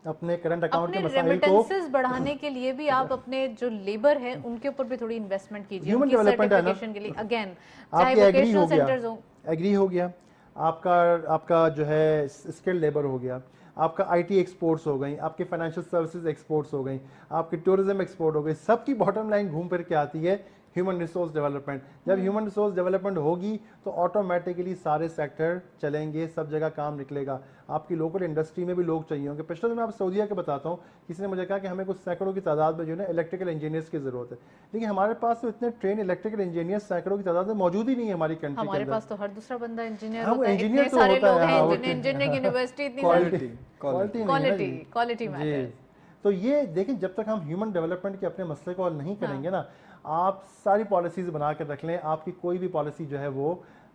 अपने करंट अकाउंट के मसाइल को बढ़ाने के लिए भी आप अपने जो लेबर है उनके ऊपर भी थोड़ी इन्वेस्टमेंट कीजिए। ह्यूमन डेवलपमेंट है ना, के लिए अगेन चाहे वोकेशनल सेंटर्स हो, एग्री हो गया, आपका जो है स्किल्ड लेबर हो गया, आपका आईटी एक्सपोर्ट्स हो गई, आपके फाइनेंशियल सर्विसेज एक्सपोर्ट्स हो गई, आपकी टूरिज्म एक्सपोर्ट हो गई, सबकी बॉटम लाइन घूम फिर के आती है ह्यूमन रिसोर्स डेवलपमेंट। जब ह्यूमन रिसोर्स डेवलपमेंट होगी तो ऑटोमेटिकली सारे सेक्टर चलेंगे, सब जगह काम निकलेगा। आपकी लोकल इंडस्ट्री में भी लोग चाहिए होंगे। पिछले दिन मैं आप सऊदीया के बताता हूँ, किसी ने मुझे कहा कि हमें कुछ सैकड़ों की तादाद में जो है इलेक्ट्रिकल इंजीनियर्स की जरूरत है, लेकिन हमारे पास तो इतने ट्रेन इलेक्ट्रिकल इंजीनियर्स सैकड़ों की तादाद में मौजूद ही नहीं है हमारी कंट्री के अंदर। हमारे पास तो हर दूसरा बंदा इंजीनियर होता है, इंजीनियर तो सारे होता लोग है, हैं इंजीनियरिंग यूनिवर्सिटी, इतनी क्वालिटी मैटर। तो ये देखें, जब तक हम ह्यूमन डेवलपमेंट के अपने मसले को हल नहीं करेंगे ना, आप सारी पॉलिसीज बना कर रख लें, आपकी कोई भी पॉलिसी जो है वो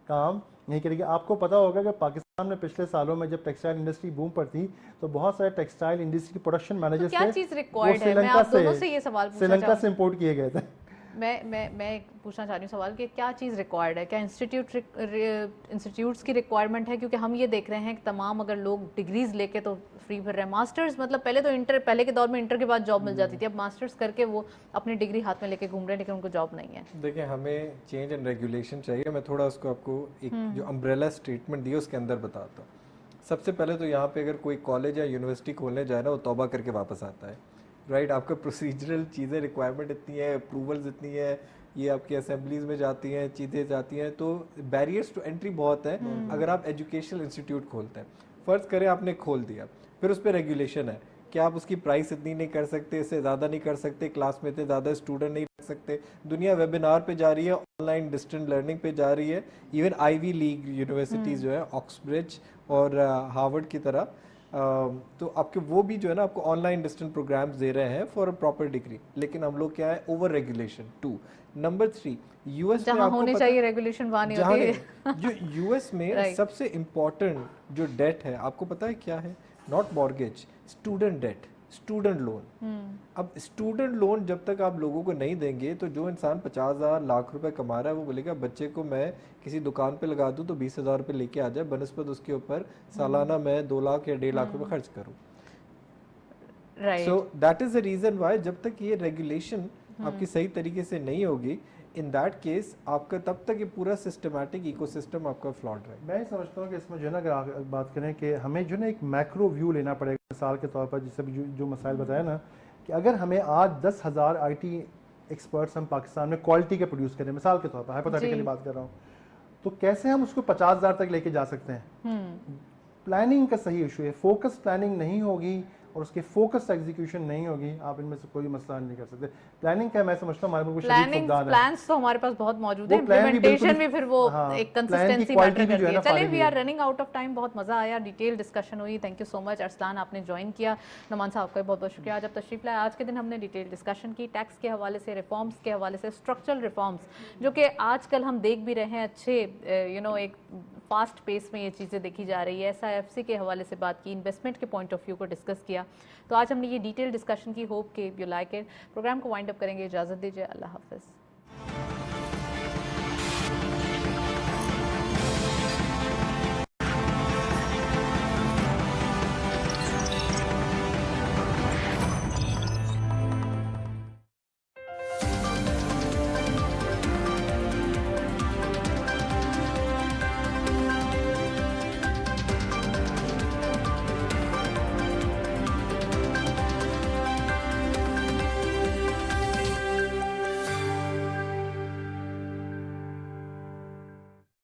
काम नहीं करेगी। आपको पता होगा कि पाकिस्तान में पिछले सालों में जब टेक्सटाइल इंडस्ट्री बूम पर थी तो बहुत सारे टेक्सटाइल इंडस्ट्री के प्रोडक्शन मैनेजर्स क्या चीज रिक्वायर्ड है? मैं आप दोनों से ये सवाल पूछना श्रीलंका से इंपोर्ट किए गए थे। मैं पूछना चाह रही हूँ सवाल कि क्या चीज़ रिक्वायर्ड है? क्या इंस्टीट्यूट्स की रिक्वायरमेंट है? क्योंकि हम ये देख रहे हैं कि तमाम अगर लोग डिग्रीज लेके तो फ्री फिर रहे हैं, मास्टर्स मतलब पहले के दौर में इंटर के बाद जॉब मिल जाती थी, अब मास्टर्स करके वो अपनी डिग्री हाथ में लेके घूम रहे हैं लेकिन उनको जॉब नहीं है। देखिए हमें चेंज एंड रेगुलेशन चाहिए। मैं थोड़ा उसको आपको एक जो अम्ब्रेला स्टेटमेंट दी उसके अंदर बताता हूँ। सबसे पहले तो यहाँ पे अगर कोई कॉलेज या यूनिवर्सिटी खोलने जाए ना, वो तौबा करके वापस आता है, राइट। आपका प्रोसीजरल चीज़ें, रिक्वायरमेंट इतनी है, अप्रूवल्स इतनी है, ये आपकी असेंबलीज में जाती हैं, चीज़ें जाती हैं, तो बैरियर्स टू एंट्री बहुत है अगर आप एजुकेशनल इंस्टीट्यूट खोलते हैं। फ़र्ज़ करें आपने खोल दिया, फिर उस पर रेगुलेशन है कि आप उसकी प्राइस इतनी नहीं कर सकते, इससे ज़्यादा नहीं कर सकते, क्लास में इतने ज़्यादा स्टूडेंट नहीं रख सकते। दुनिया वेबिनार पे जा रही है, ऑनलाइन डिस्टेंट लर्निंग पे जा रही है। इवन आईवी लीग यूनिवर्सिटीज़ जो है ऑक्सब्रिज और हार्वर्ड की तरह, तो आपके वो भी जो है ना आपको ऑनलाइन डिस्टेंट प्रोग्राम्स दे रहे हैं फॉर अ प्रॉपर डिग्री। लेकिन हम लोग क्या है, ओवर रेगुलेशन। 2 नंबर 3 यूएस में जहाँ आपको होने पता चाहिए रेगुलेशन वहाँ नहीं जहाँ होती। जो यूएस में Right. सबसे इम्पोर्टेंट जो डेट है आपको पता है क्या है? Not mortgage, student debt, student loan. अब स्टूडेंट लोन जब तक आप लोगों को नहीं देंगे तो जो इंसान 50,000 लाख रुपए कमा रहा है वो बोलेगा बच्चे को मैं किसी दुकान पे लगा दूं तो 20,000 रुपये लेके आ जाए, बनस्पत उसके ऊपर सालाना मैं 2 लाख या 1.5 लाख रुपए खर्च करूं। Right. So that is the reason why जब तक ये रेगुलेशन आपकी सही तरीके से नहीं होगी, इन दैट केस आपका तब तक ये पूरा सिस्टमैटिक इकोसिस्टम आपका फ्लॉड रहेगा। मैं समझता हूँ कि इसमें जो है ना, अगर आप बात करें कि हमें जो है ना एक मैक्रो व्यू लेना पड़ेगा मिसाल के तौर पर, जिससे भी जो मसाइल बताया ना, कि अगर हमें आज 10,000 IT एक्सपर्ट्स हम पाकिस्तान में क्वालिटी के प्रोड्यूस करें, मिसाल के तौर पर हाइपोथेटिकली बात कर रहा हूँ, तो कैसे हम उसको 50,000 तक लेके जा सकते हैं? प्लानिंग का सही इशू है। फोकस प्लानिंग नहीं होगी और उसके फोकस एग्जीक्यूशन नहीं होगी, आप इनमें से कोई मसला नहीं कर सकते। प्लानिंग का मैं समझता हूँ हमारे मुल्क में शदीद प्लानिंग फुकदान है। प्लान्स तो हमारे पास बहुत मौजूद है, वो plan भी इम्प्लीमेंटेशन बिल्कुल- भी फिर वो हाँ, एक plan की कंसिस्टेंसी quality मैटर भी जो करती है है। ना चलिए, फारिग वी है। Are running out of time. बहुत मजा आया, डिटेल डिस्कशन हुई। Thank you so much Arsalan, आपने ज्वाइन किया। नमान साहब का बहुत बहुत शुक्रिया, आज आप तशरीफ लाए। आज के दिन हमने डिटेल डिस्कशन की, टैक्स के हवाले से, रिफॉर्म्स के हवाले से, स्ट्रक्चरल रिफॉर्म्स जो कि आजकल हम देख भी रहे हैं, अच्छे एक फास्ट पेस में ये चीज़ें देखी जा रही है। SIFC के हवाले से बात की, इन्वेस्टमेंट के पॉइंट ऑफ व्यू को डिस्कस किया। तो आज हमने ये डिटेल डिस्कशन की। होप के यू लाइक इट। प्रोग्राम को वाइंड अप करेंगे, इजाज़त दीजिए, अल्लाह हाफिज़।